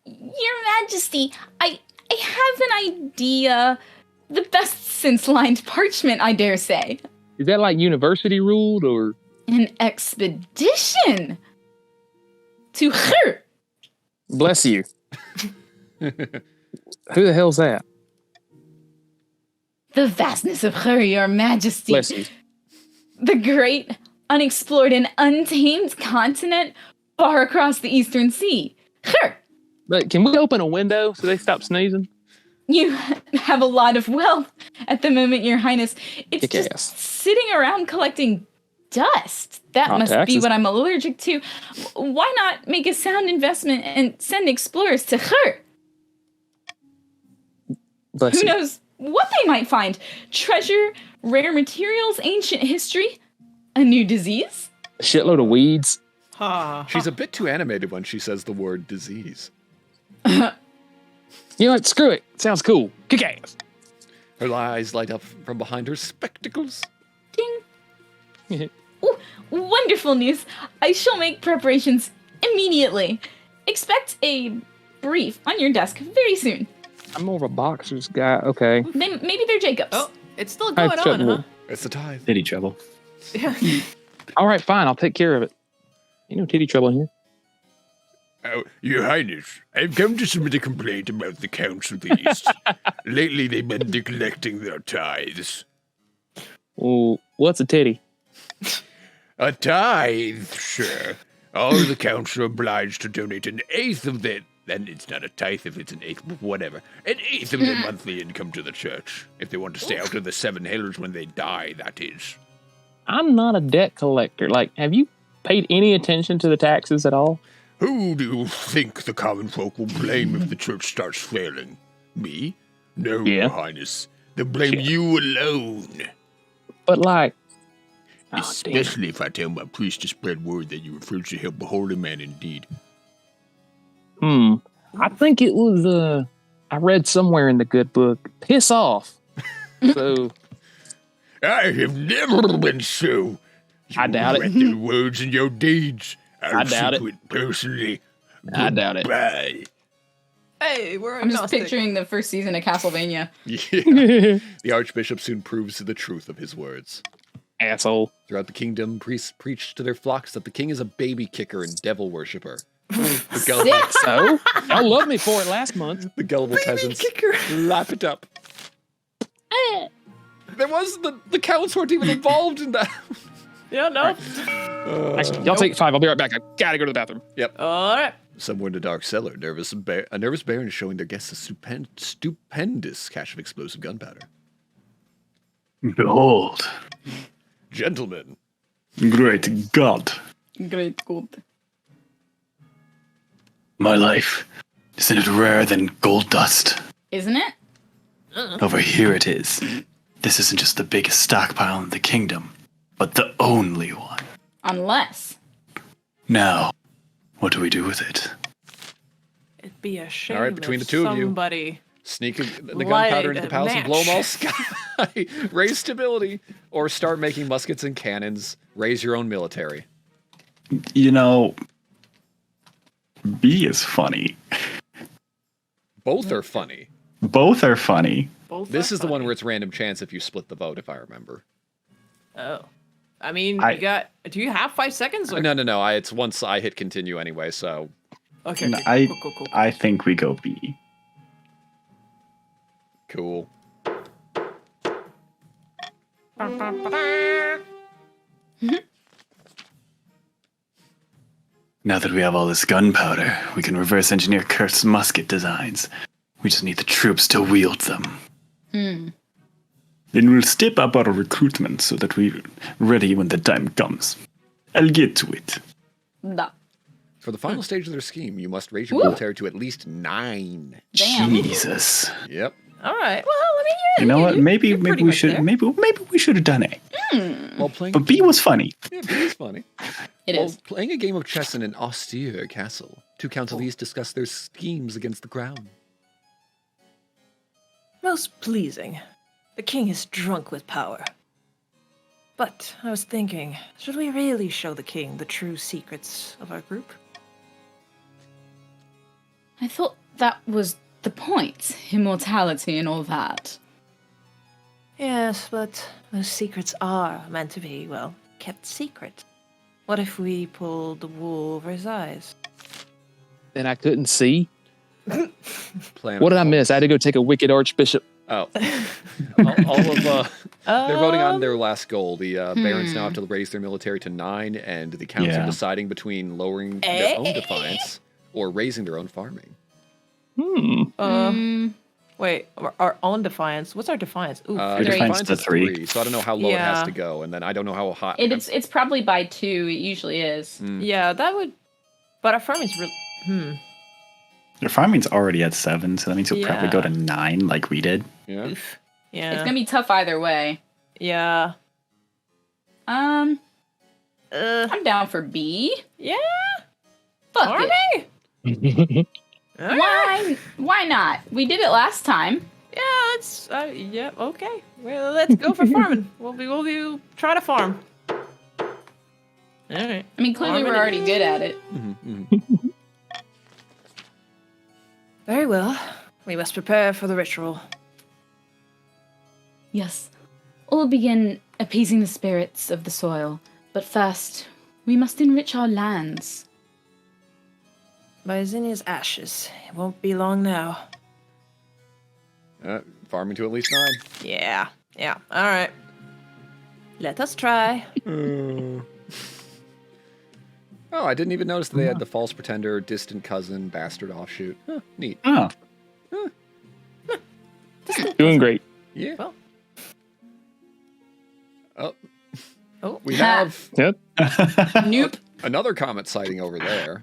Your Majesty, I have an idea. The best since lined parchment, I dare say. Is that like university ruled or? An expedition to her. Bless you. Who the hell's that? The vastness of her, Your Majesty. Bless you. The great, unexplored, and untamed continent far across the Eastern Sea. Her. But can we open a window so they stop sneezing? You have a lot of wealth at the moment, Your Highness. It's Kick just ass. sitting around collecting dust. That Not must be taxes. what I'm allergic to. Why not make a sound investment and send explorers to her? Bless Who you. knows what they might find? Treasure, rare materials, ancient history, a new disease? A shitload of weeds. Ha. She's a bit too animated when she says the word disease. You know what? Screw it. Sounds cool. Kick ass. Her eyes light up from behind her spectacles. Ding. Ooh, wonderful news. I shall make preparations immediately. Expect a brief on your desk very soon. I'm more of a boxer's guy. Okay. Maybe they're Jacob's. Oh, it's still Hi, going on, Treadwell. huh? It's the tithe. Titty trouble. Yeah. All right, fine. I'll take care of it. Ain't no titty trouble in here. Oh, Your Highness, I've come to submit a complaint about the Council of the East. Lately, they've been neglecting their tithes. Well, what's a titty? A tithe, sir. All the council are obliged to donate an eighth of their... And it's not a tithe if it's an eighth, but whatever. An eighth of their monthly income to the church. If they want to stay out of the seven hells when they die, that is. I'm not a debt collector. Like, have you paid any attention to the taxes at all? Who do you think the common folk will blame if the church starts failing? Me? No, Yeah. Your Highness. They'll blame you alone. But like, damn. Especially if I tell my priest to spread word that you refer to help a holy man indeed. I think it was, I read somewhere in the good book, piss off. So, I have never been so. I doubt it. Your words and your deeds. I doubt it. Personally. I doubt it. Bye. Hey, we're I'm just agnostic. picturing the first season of Castlevania. Yeah. The Archbishop soon proves the truth of his words. Asshole. Throughout the kingdom, priests preach to their flocks that the king is a baby kicker and devil worshipper. The gullible, Sick. So, y'all loved me for it last month. the gullible peasants lap it up. There was the counts weren't even involved in that. Yeah, no. Actually, y'all take 5. I'll be right back. I gotta go to the bathroom. All right. Somewhere in the dark cellar, a nervous baron is showing their guests a stupendous cache of explosive gunpowder. Behold, Gentlemen, great God, Great good. my life, isn't it rarer than gold dust? Isn't it? Over here it is. This isn't just the biggest stockpile in the kingdom, but the only one. Unless. Now, what do we do with it? It'd be a shame. All right, between if the two of you. somebody sneak the Light gunpowder into the a palace and blow them all match. sky. Raise stability, or start making muskets and cannons. Raise your own military. You know, B is funny. Both are funny. Both are funny. both. This are is the one funny. where it's random chance if you split the vote, if I remember. Oh, I mean, I- you got. Do you have 5 seconds? Or... No. It's once I hit continue anyway, so Okay. No, okay, cool. I think we go B. cool. Now that we have all this gunpowder, we can reverse engineer Kurt's musket designs. We just need the troops to wield them. Then we'll step up our recruitment so that we're ready when the time comes. I'll get to it. Da. For the final stage of their scheme, you must raise your military to at least 9. Damn. Jesus. Yep. All right. Well, I mean, You know what? Maybe pretty we much should there. maybe we should have done A. While playing, But B was funny. yeah, B is funny. It While is. playing a game of chess in an austere castle, 2 councilors discuss their schemes against the crown. most pleasing. The king is drunk with power. But I was thinking, should we really show the king the true secrets of our group? I thought that was the point. Immortality and all that. Yes, but those secrets are meant to be, well, kept secret. What if we pulled the wool over his eyes? And I couldn't see. Plan What did I of- miss? I had to go take a wicked archbishop. Oh. all of they're voting on their last goal. The barons now have to raise their military to 9, and the council Yeah. deciding between lowering their own defiance or raising their own farming. Wait, our own defiance. What's our defiance? Ooh, Your Three. defiance Defiance to is 3. so I don't know how low it has Yeah. to go, and then I don't know how high. It's probably by 2. It usually is. yeah, that would. But our farming's really. Your farming's already at 7, so that means you'll probably go Yeah. to 9 like we did. Yeah. Yeah. It's gonna be tough either way. Yeah. I'm down for B. Yeah. Fuck Farming? it. Why not? We did it last time. Yeah, let's. Yeah, okay. Well, let's go for farming. We'll be try to farm. All right. I mean, clearly we're already good at it. Very well. We must prepare for the ritual. Yes. All begin appeasing the spirits of the soil. But first, we must enrich our lands. By Zinnia's ashes. It won't be long now. Farming to at least 9. Yeah. All right. Let us try. Oh, I didn't even notice that they had the false pretender, distant cousin, bastard offshoot. Huh, neat. Oh, Doing great. Yeah. Well. Oh. We have Yep. Nope. another comet sighting over there.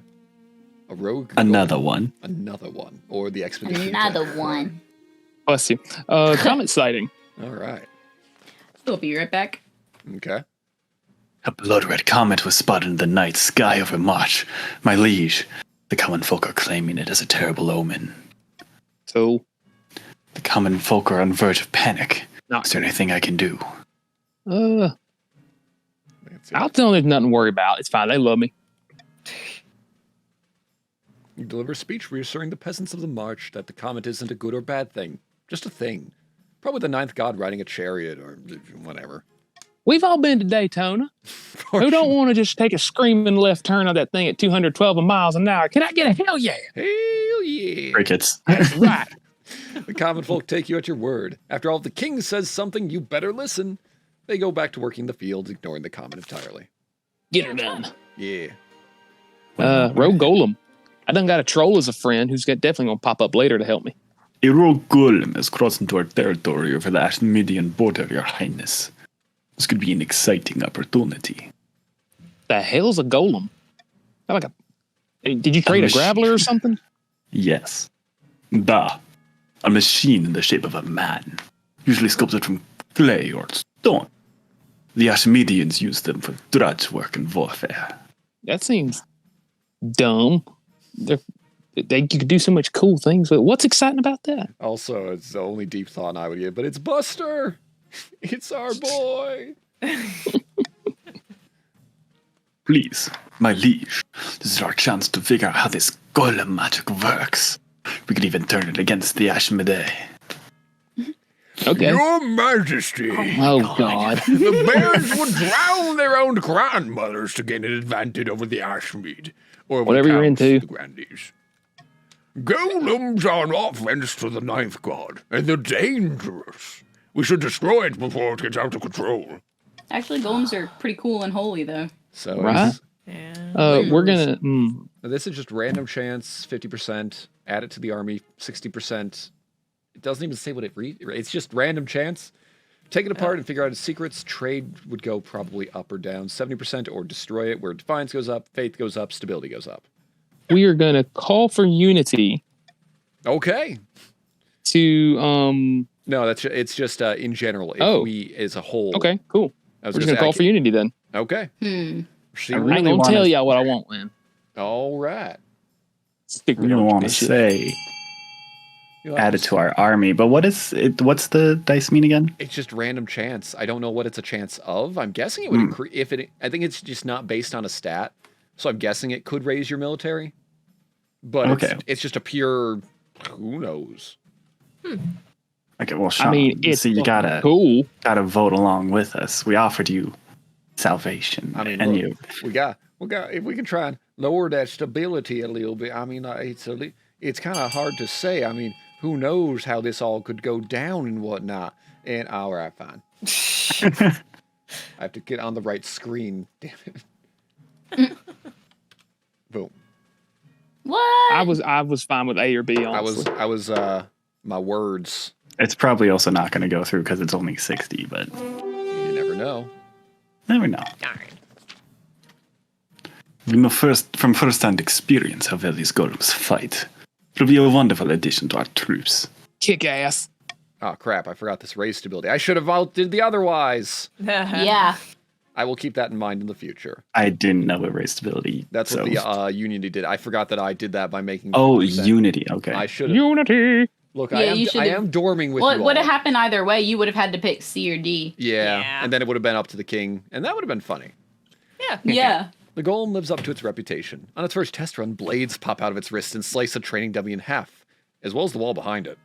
A rogue. another one. Another one. Or the expedition. Another one. Bless you. Comet sighting. All right. We'll be right back. Okay. A blood-red comet was spotted in the night sky over March. My liege, the common folk are claiming it as a terrible omen. So, The common folk are on the verge of panic. No. Is there anything I can do? Let's see. I'll tell them there's nothing to worry about. It's fine. They love me. You deliver a speech reassuring the peasants of the march that the comet isn't a good or bad thing. Just a thing. Probably the 9th god riding a chariot or whatever. We've all been to Daytona. Who don't want to just take a screaming left turn on that thing at 212 miles an hour? Can I get a hell yeah? Hell yeah. Crickets. That's right. The common folk take you at your word. After all, if the king says something, you better listen. They go back to working the fields, ignoring the comet entirely. Get her done. Yeah. Rogue Golem. I done got a troll as a friend who's definitely going to pop up later to help me. A rogue golem has crossed into our territory over the Ashmidian border, Your Highness. This could be an exciting opportunity. The hell's a golem? Like did you trade a graveler or something? Yes. Da. A machine in the shape of a man, usually sculpted from clay or stone. The Ashmidians use them for drudge work and warfare. That seems dumb. You could do so much cool things. But what's exciting about that? Also, it's the only deep thought I would give, but it's Buster! It's our boy! Please, my liege, this is our chance to figure out how this golem magic works. We could even turn it against the Ashmedai. Okay. Your Majesty, Oh, God. the bears would drown their own grandmothers to gain an advantage over the Ashmead. Or over Whatever the you're counts, into. The grandees. Golems are an offense to the 9th god, and they're dangerous. We should destroy it before it gets out of control. Actually, golems are pretty cool and holy, though. So Right? Yeah. We're going to... this is just random chance, 50%. Add it to the army, 60%. It doesn't even say what it's just random chance. Take it apart and figure out its secrets. Trade would go probably up or down. 70% or destroy it, where defiance goes up, faith goes up, stability goes up. we are going to call for unity Okay. to... No, it's just in general. If we as a whole. Okay, cool. I was We're just going to call for unity then. Okay. See I I what- really ain't going to wanna- tell y'all what I want, man. All right. Stick We don't want to say add it to our army, but what's the dice mean again? It's just random chance. I don't know what it's a chance of. I'm guessing it would increase I think it's just not based on a stat. So I'm guessing it could raise your military. But Okay. it's just a pure who knows. Okay, well, Sean, I mean, it's so you gotta vote along with us. We offered you salvation, I mean, and look, we got if we can try and lower that stability a little bit. I mean, it's kind of hard to say. I mean, who knows how this all could go down and whatnot. And all right, fine. I have to get on the right screen. Damn it. Boom. What? I was fine with A or B, honestly. I was my words. it's probably also not going to go through because it's only 60. But You never know. never know. We know from first-hand experience how well these golems fight. It'll be a wonderful addition to our troops. Kick ass. Oh crap! I forgot this raise stability. I should have outdid the otherwise. Yeah. I will keep that in mind in the future. I didn't know it raised stability. That's so. what the Unity did. I forgot that I did that by making. Oh, 50%. Unity. Okay. I should have. Unity. Look, Yeah, I you should've- am dorming with Well, you it all. would have happened either way. You would have had to pick C or D. Yeah, and then it would have been up to the king, and that would have been funny. Yeah. Yeah. The golem lives up to its reputation. On its first test run, blades pop out of its wrists and slice a training dummy in half, as well as the wall behind it.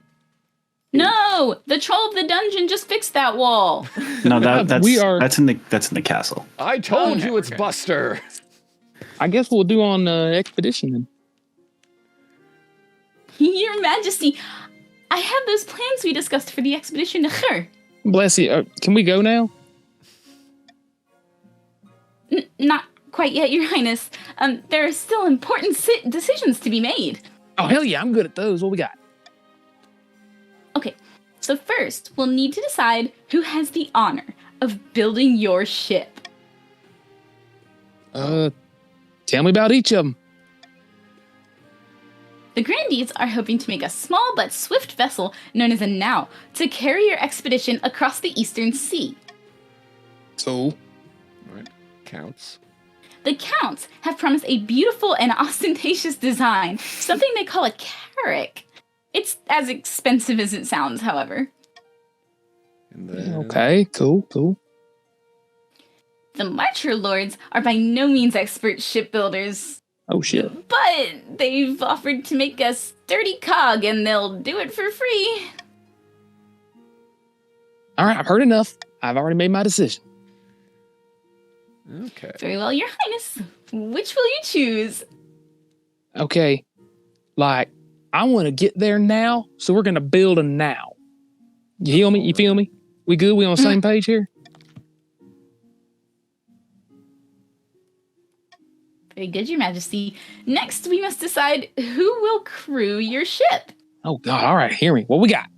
No, the troll of the dungeon just fixed that wall. No, that's We are- that's in the castle. I told Okay, you it's okay. Buster! I guess we'll do on expedition then. Your Majesty, I have those plans we discussed for the expedition to Khur. Bless you. Can we go now? Not quite yet, Your Highness. There are still important decisions to be made. Oh, hell yeah, I'm good at those. What we got? Okay, so first, we'll need to decide who has the honor of building your ship. Tell me about each of them. The Grandees are hoping to make a small but swift vessel known as a Now to carry your expedition across the Eastern Sea. Cool. Right, counts. The Counts have promised a beautiful and ostentatious design, something they call a carrack. It's as expensive as it sounds, however. And then... Okay, cool. The Marcher Lords are by no means expert shipbuilders, Oh, shit. but they've offered to make a sturdy cog and they'll do it for free. All right, I've heard enough. I've already made my decision. Okay. Very well, Your Highness. Which will you choose? Okay, like, I want to get there now, so we're going to build a now. You hear me? You feel me? We good? We on the same page here? Very good, Your Majesty. Next, we must decide who will crew your ship. Oh, God. All right, hear me. What we got?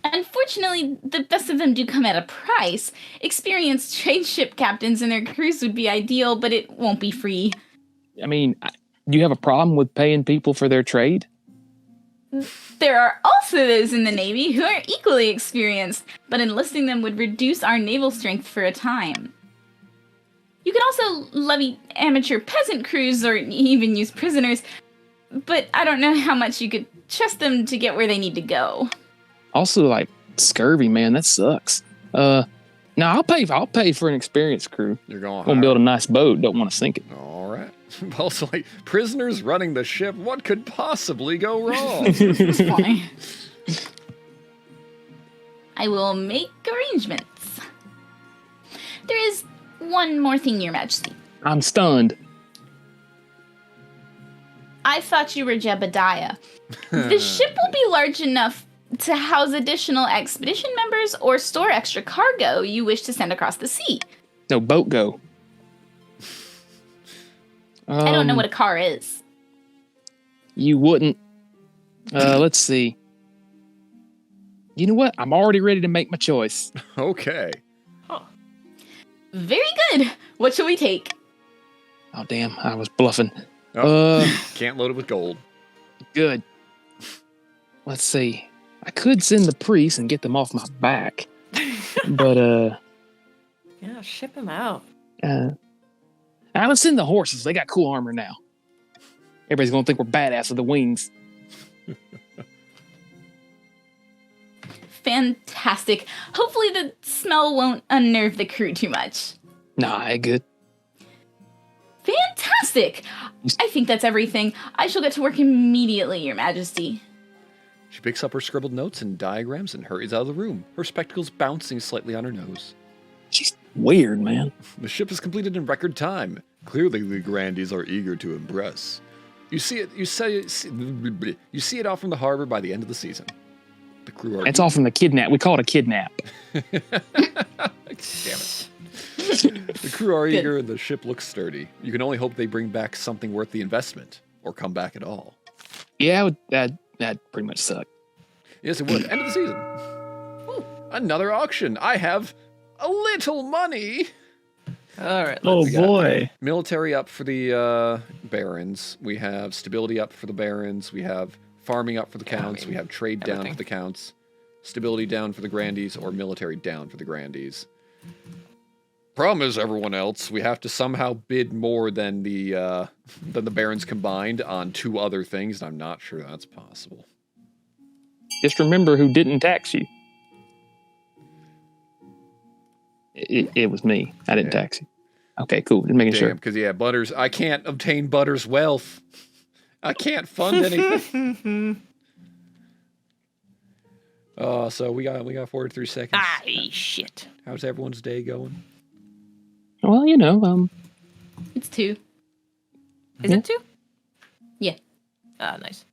Unfortunately, the best of them do come at a price. Experienced trade ship captains and their crews would be ideal, but it won't be free. I mean, do you have a problem with paying people for their trade? There are also those in the Navy who are equally experienced, but enlisting them would reduce our naval strength for a time. You could also levy amateur peasant crews or even use prisoners, but I don't know how much you could trust them to get where they need to go. Also, like, scurvy, man, that sucks. No, I'll pay for an experienced crew. You're going Gonna build a nice boat, don't want to sink it. All right. Also, like, prisoners running the ship, what could possibly go wrong? Funny. I will make arrangements. There is one more thing, Your Majesty. I'm stunned. I thought you were JEBBIDIAH. The ship will be large enough to house additional expedition members or store extra cargo you wish to send across the sea. No, boat go. I don't know what a car is. You wouldn't. Let's see. You know what? I'm already ready to make my choice. Okay. Very good. What shall we take? Oh, damn. I was bluffing. Can't load it with gold. Good. Let's see. I could send the priests and get them off my back. But, Yeah, ship him out. let's send the horses. They got cool armor now. Everybody's gonna think we're badass with the wings. Fantastic. Hopefully the smell won't unnerve the crew too much. Nah, I good. Fantastic. I think that's everything. I shall get to work immediately, Your Majesty. She picks up her scribbled notes and diagrams and hurries out of the room, her spectacles bouncing slightly on her nose. She's weird, man. The ship is completed in record time. Clearly, the Grandees are eager to impress. You see it off from the harbor by the end of the season. The crew are. It's all from the kidnap. We call it a kidnap. Damn it. The crew are eager and the ship looks sturdy. You can only hope they bring back something worth the investment, or come back at all. Yeah, that pretty much sucked. Yes, it would. End of the season. Ooh, another auction. I have a little money. All right. Oh We got boy. Military up for the barons. We have stability up for the barons. We have farming up for the counts. We have trade down everything. for the counts. Stability down for the grandees, or military down for the grandees. Problem is, everyone else, we have to somehow bid more than the barons combined on 2 other things, and I'm not sure that's possible. Just remember who didn't tax you. It was me. I didn't tax you. Okay, cool. Just making sure. Because, Butters, I can't obtain Butters' wealth. I can't fund anything. So we got 43 seconds. Ah, shit. How's everyone's day going? Well, It's 2. Is it 2? Yeah. Ah, nice.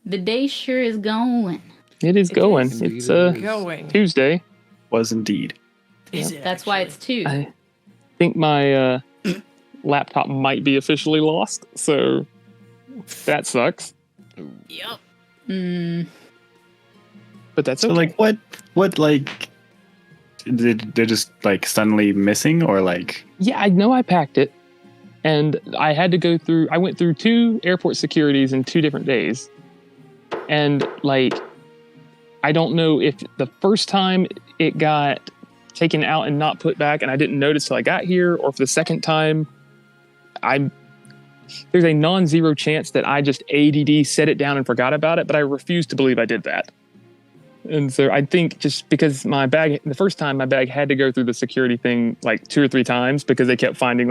The day sure is going. it is going. is. It's Going. Tuesday. Was indeed. Is it That's why actually? it's 2. I think my laptop might be officially lost, so that sucks. Yep. But that's So, okay. what, they're just, suddenly missing, or, Yeah, I know I packed it, and I had to go through. I went through 2 airport securities in 2 different days, and I don't know if the first time it got taken out and not put back, and I didn't notice till I got here, or if the second time there's a non-zero chance that I just ADD set it down and forgot about it, but I refuse to believe I did that. And so I think just because the first time my bag had to go through the security thing 2 or 3 times because they kept finding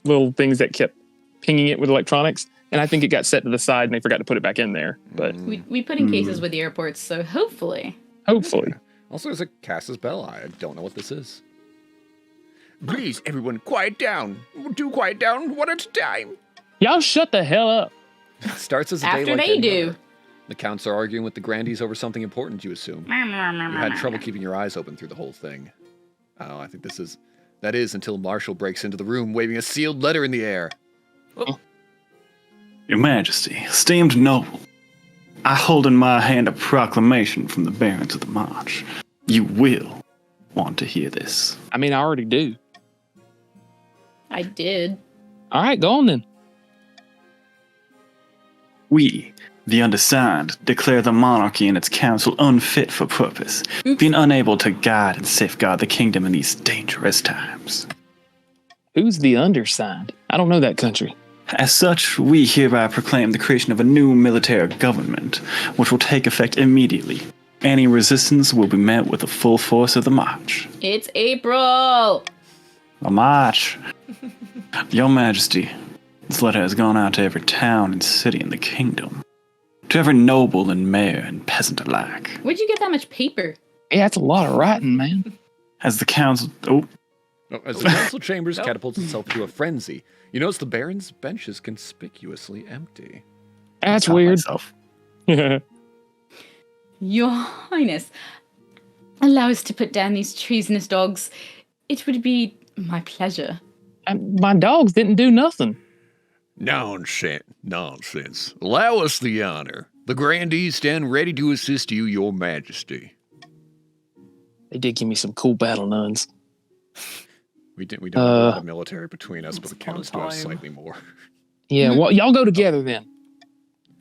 little things that kept pinging it with electronics. And I think it got set to the side and they forgot to put it back in there. But We put in cases with the airports, so hopefully. Also, there's a Cass's bell. I don't know what this is. Please, everyone, quiet down. Do quiet down one at a time. Y'all shut the hell up. It starts as a day After like they any do. other. The counts are arguing with the grandees over something important, you assume. You had trouble keeping your eyes open through the whole thing. Oh, I think that is until Marshall breaks into the room waving a sealed letter in the air. Your Majesty, esteemed noble, I hold in my hand a proclamation from the barons of the March. You will want to hear this. I mean, I already do. I did. All right, go on then. We, the undersigned, declare the monarchy and its council unfit for purpose, being unable to guide and safeguard the kingdom in these dangerous times. Who's the undersigned? I don't know that country. As such, we hereby proclaim the creation of a new military government, which will take effect immediately. Any resistance will be met with the full force of the march. It's April. The march. Your Majesty, this letter has gone out to every town and city in the kingdom. To every noble and mayor and peasant alike. Where'd you get that much paper? Yeah, that's a lot of writing, man. As the council... As the council chambers catapults itself into a frenzy, you notice the baron's bench is conspicuously empty. That's Caught weird. myself. Your Highness, allow us to put down these treasonous dogs. It would be my pleasure. My dogs didn't do nothing. Nonsense. Allow us the honor. The grandees stand ready to assist you, your majesty. They did give me some cool battle nuns. We don't have a lot of military between us, but the countess do have time. slightly more. Yeah, well, y'all go together then.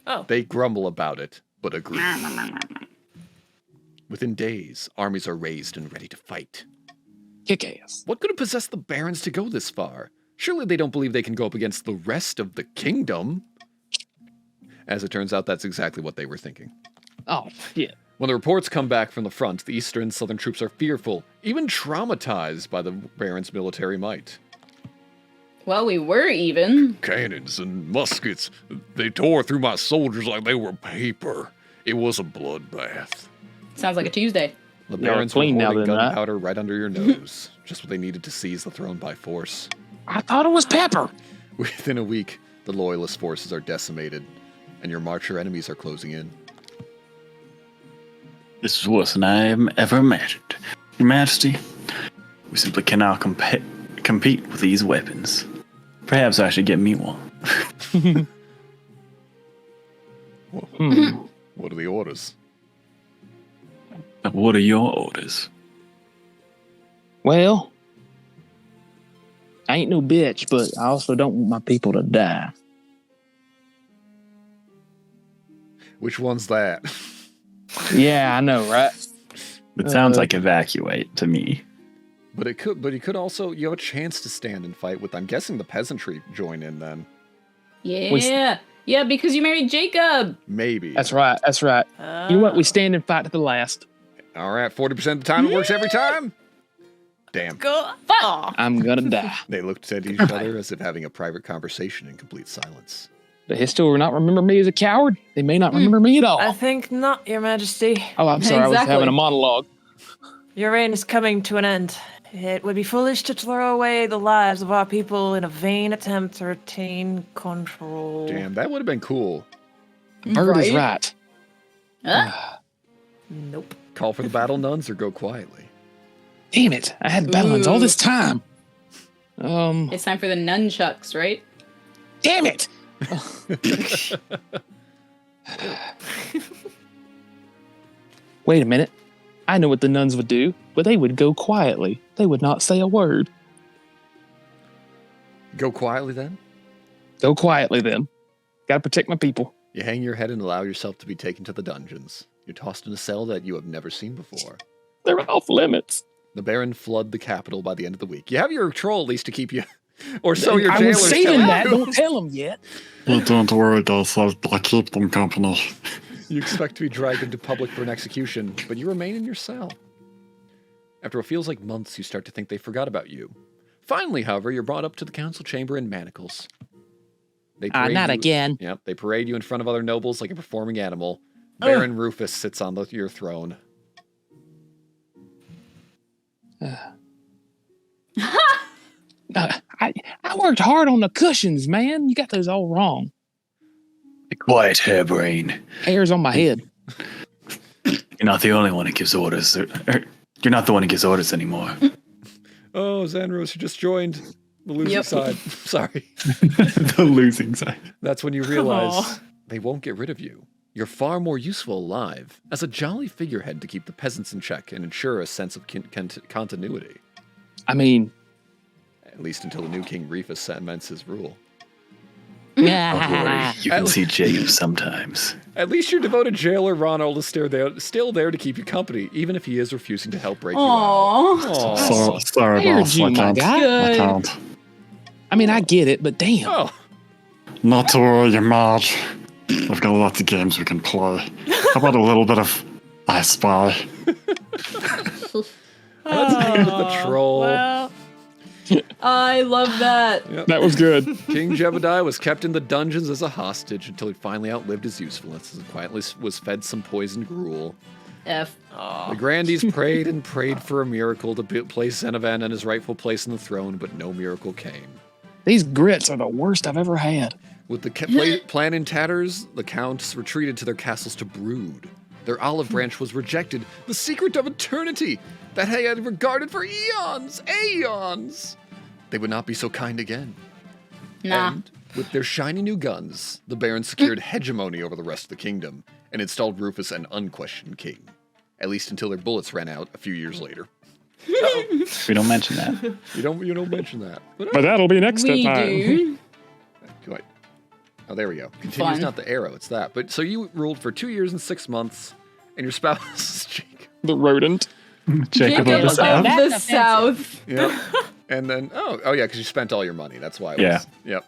Oh. They grumble about it, but agree. Within days, armies are raised and ready to fight. Kick ass. What could have possessed the barons to go this far? Surely they don't believe they can go up against the rest of the kingdom. As it turns out, that's exactly what they were thinking. Oh, shit. When the reports come back from the front, the eastern and southern troops are fearful, even traumatized by the barons' military might. Well, we were even. Cannons and muskets, they tore through my soldiers like they were paper. It was a bloodbath. Sounds like a Tuesday. The Y'all are barons were clean now hoarding then, right? gunpowder right under your nose, just what they needed to seize the throne by force. I thought it was pepper. Within a week, the loyalist forces are decimated, and your marcher enemies are closing in. This is worse than I ever imagined. Your Majesty, we simply cannot compete with these weapons. Perhaps I should get me one. What are the orders? What are your orders? Well, I ain't no bitch, but I also don't want my people to die. Which one's that? Yeah, I know, right? It sounds like evacuate to me. But it could. But you could also. You have a chance to stand and fight with. I'm guessing the peasantry join in then. Yeah. Yeah, because you married Jacob. Maybe. That's right. That's right. You know what? We stand and fight to the last. All right. 40% of the time it works every time. Damn. Go. I'm gonna die. They looked at each other as if having a private conversation in complete silence. The history will not remember me as a coward. They may not remember me at all. I think not, Your Majesty. Oh, I'm sorry. I was Exactly. having a monologue. Your reign is coming to an end. It would be foolish to throw away the lives of our people in a vain attempt to retain control. Damn, that would have been cool. The bird is Right. right. Huh? Nope. Call for the battle nuns or go quietly. Damn it. I had balance all this time. It's time for the nunchucks, right? Damn it. Wait a minute. I know what the nuns would do, but they would go quietly. They would not say a word. Go quietly then. Go quietly then. Gotta protect my people. You hang your head and allow yourself to be taken to the dungeons. You're tossed in a cell that you have never seen before. They're off limits. The Baron flood the capital by the end of the week. You have your troll at least to keep you, or so your I jailers was saying tell that. you. Don't tell them yet. Don't worry, guys. I'll keep them company. You expect to be dragged into public for an execution, but you remain in your cell. After what feels like months, you start to think they forgot about you. Finally, however, you're brought up to the council chamber in manacles. They parade Not you- again. Yep, they parade you in front of other nobles like a performing animal. Baron Rufus sits on your throne. I worked hard on the cushions, man. You got those all wrong. Be quiet, hairbrain. Hair's on my head. You're not the only one who gives orders. You're not the one who gives orders anymore. Oh, Xanros, you just joined the losing Yep. side. Sorry. The losing side. That's when you realize Aw. they won't get rid of you. You're far more useful alive as a jolly figurehead to keep the peasants in check and ensure a sense of continuity. I mean, At least until the new King Rufus cements his rule. Don't worry, you can see Jacob sometimes. At least your devoted jailer Ronald is still there to keep you company, even if he is refusing to help break you out. Aww. Aw. Sorry, Here's boss. you, I my can't. guy. I Good. can't. I mean, I get it, but damn. Oh, Not to worry, you're mad. We've got lots of games we can play. How about a little bit of I Spy? let's end with the troll. Well, I love that. That was good. King JEBBIDIAH was kept in the dungeons as a hostage until he finally outlived his usefulness and quietly was fed some poisoned gruel. F. The Grandees prayed and prayed for a miracle to place Xenovan in his rightful place on the throne, but no miracle came. These grits are the worst I've ever had. With the plan in tatters, the counts retreated to their castles to brood. Their olive branch was rejected, the secret of eternity that they had regarded for aeons. They would not be so kind again. Nah. And with their shiny new guns, the Barons secured hegemony over the rest of the kingdom and installed Rufus an unquestioned king. At least until their bullets ran out a few years later. We don't mention that. You don't mention that. But, But that'll be next We time. do. Wait. Oh, there we go. Continues Fun. not the arrow, it's that. But so you ruled for 2 years and 6 months, and your spouse is Jacob. The rodent. Jacob of the Jacob South. of the South. Yep. And then, oh yeah, because you spent all your money. That's why. Yeah. Yep.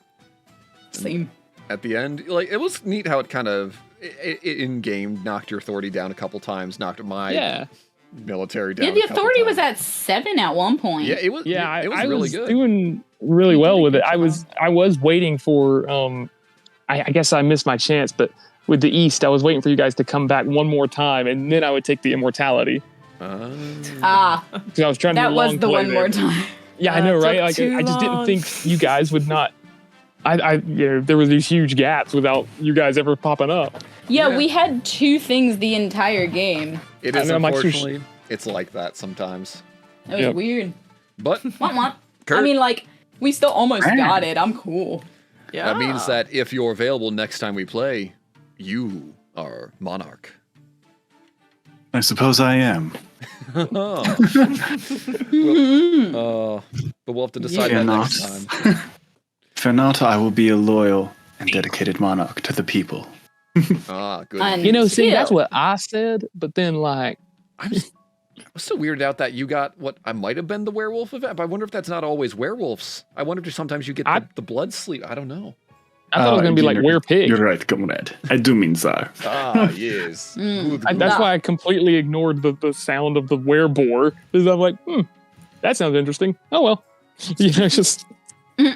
Same. At the end, like it was neat how it kind of in game knocked your authority down a couple times, knocked my Yeah. military down. Yeah, the a couple authority was times. at 7 at one point. Yeah, it was. Yeah, it was I really was good. doing really You well did a with good it. I was waiting for I guess I missed my chance, but with the East, I was waiting for you guys to come back one more time, and then I would take the immortality. Ah, Because I was trying to that do a was long the play one there. more time. Yeah, I know, right? took Like too I just didn't long. think you guys would not. There were these huge gaps without you guys ever popping up. Yeah, Yeah. we had 2 things the entire game. It I is know, I'm like, unfortunately, it's like that sometimes. That was Yep. weird. But Womp womp. Kurt, I mean, like, we still almost got it. I'm cool. yeah. that means that if you're available next time we play, you are monarch. I suppose I am. But we'll have to decide Yeah, that not. next time. If not, I will be a loyal and dedicated monarch to the people. Ah, good. And You know, see, that's still- what I said, but then like I'm s- was still weirded out that you got what I might have been the werewolf event, but I wonder if that's not always werewolves. I wonder if sometimes you get the blood sleep. I don't know. I thought it was gonna be like were-pig. You're right, comrade. I do mean so. Ah, yes. That's why I completely ignored the sound of the were-boar. Because I'm like, that sounds interesting. Oh well. Just... Yeah.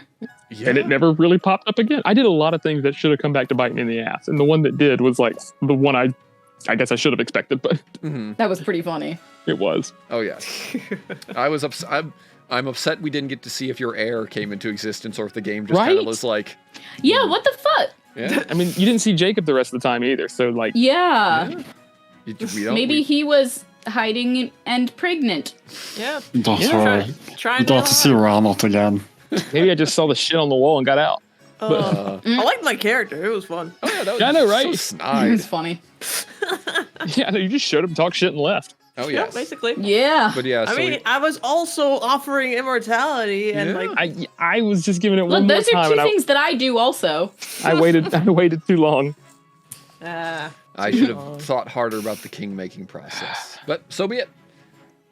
And it never really popped up again. I did a lot of things that should have come back to bite me in the ass. And the one that did was like the one I guess I should have expected, but That was pretty funny. it was. Oh, yes. I'm upset we didn't get to see if your heir came into existence or if the game just kind of Right? was like, Yeah, what the fuck? yeah. I mean, you didn't see Jacob the rest of the time either. So like, Yeah. We don't, Maybe he was hiding and pregnant. Yeah. That's Yeah. right. Trying Got to see Ronald again. maybe I just saw the shit on the wall and got out. I liked my character. It was fun. Oh, yeah, that was Yeah, I know, right? so It snide. was funny. Yeah, no, you just showed up, talked shit, and left. Oh, Yeah, yes. basically. Yeah. But yeah, I so mean, I was also offering immortality and Yeah. like I was just giving it Look, one more those time, are two and things that I do also. I waited too long. I should have thought harder about the king-making process. But so be it.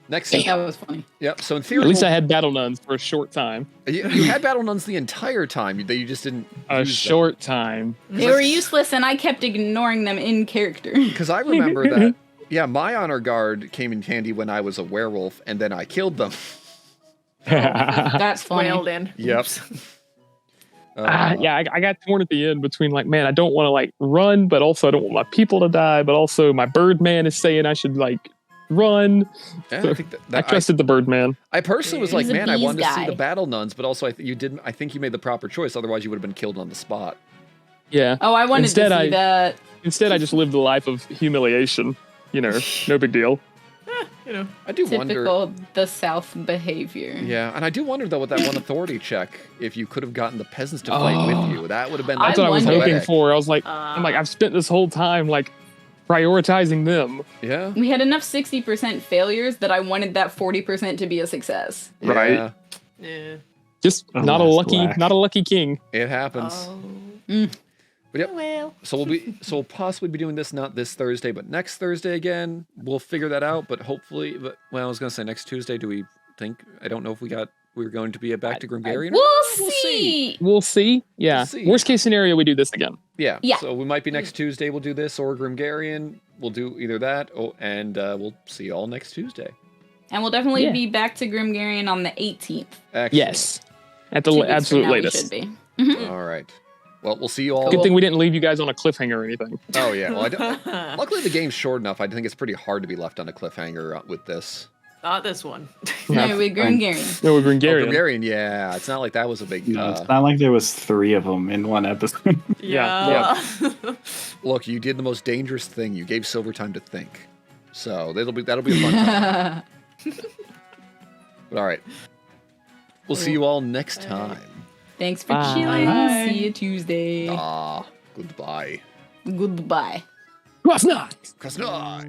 Next That was funny. Yep, so in theory, At least I had battle nuns for a short time. you had battle nuns the entire time. You just didn't A short time. They were useless, and I kept ignoring them in character. Because I remember that, yeah, my honor guard came in handy when I was a werewolf, and then I killed them. That's funny. wailed in. Yep. Yeah, I got torn at the end between like, man, I don't want to like run, but also I don't want my people to die, but also my Birdman is saying I should like run. Yeah, So I think I trusted the Birdman. I personally was like, He's a man, I bees wanted to see guy. the battle nuns, but also you didn't. I think you made the proper choice. Otherwise, you would have been killed on the spot. Yeah. Oh, I wanted Instead, to see that. Instead, I just lived a life of humiliation. You know, no big deal. You know. I do wonder. Typical the South behavior. Yeah, and I do wonder though with that one authority check, if you could have gotten the peasants to fight with you, that would have been. That's what I was wonder. hoping for. I was like, I'm like, I've spent this whole time like prioritizing them. Yeah. We had enough 60% failures that I wanted that 40% to be a success. Right. Yeah, Yeah. Just not a Alas, lucky, alack. not a lucky king. it happens. Oh. But yep. Well. So we'll possibly be doing this not this Thursday, but next Thursday again. We'll figure that out. But hopefully, well, I was gonna say next Tuesday. Do we think? I don't know if we're going to be back to Grimgarian. We'll see. We'll see. Yeah. We'll see. Worst case scenario, we do this again. Yeah. Yeah. So we might be next Tuesday. We'll do this or Grimgarian. We'll do either that. And we'll see you all next Tuesday. And we'll definitely Yeah. be back to Grimgarian on the 18th. Excellent. Yes. At the 2 weeks absolute from now, we latest. should be. All right. Well, we'll see you all. Good thing we didn't leave you guys on a cliffhanger or anything. Oh yeah. Well, I don't. Luckily, the game's short enough. I think it's pretty hard to be left on a cliffhanger with this. Not this one. No, with Grimgarian. No, we're Gringarian. Grimgarian, yeah. It's not like that was a big. No, it's not like there was 3 of them in one episode. Yeah, Look, you did the most dangerous thing. You gave Silver time to think. So that'll be a fun time. But all right. We'll see you all next time. Thanks for Bye. chilling. Bye. See you Tuesday. Goodbye. Goodbye. Was not. 'Cause not.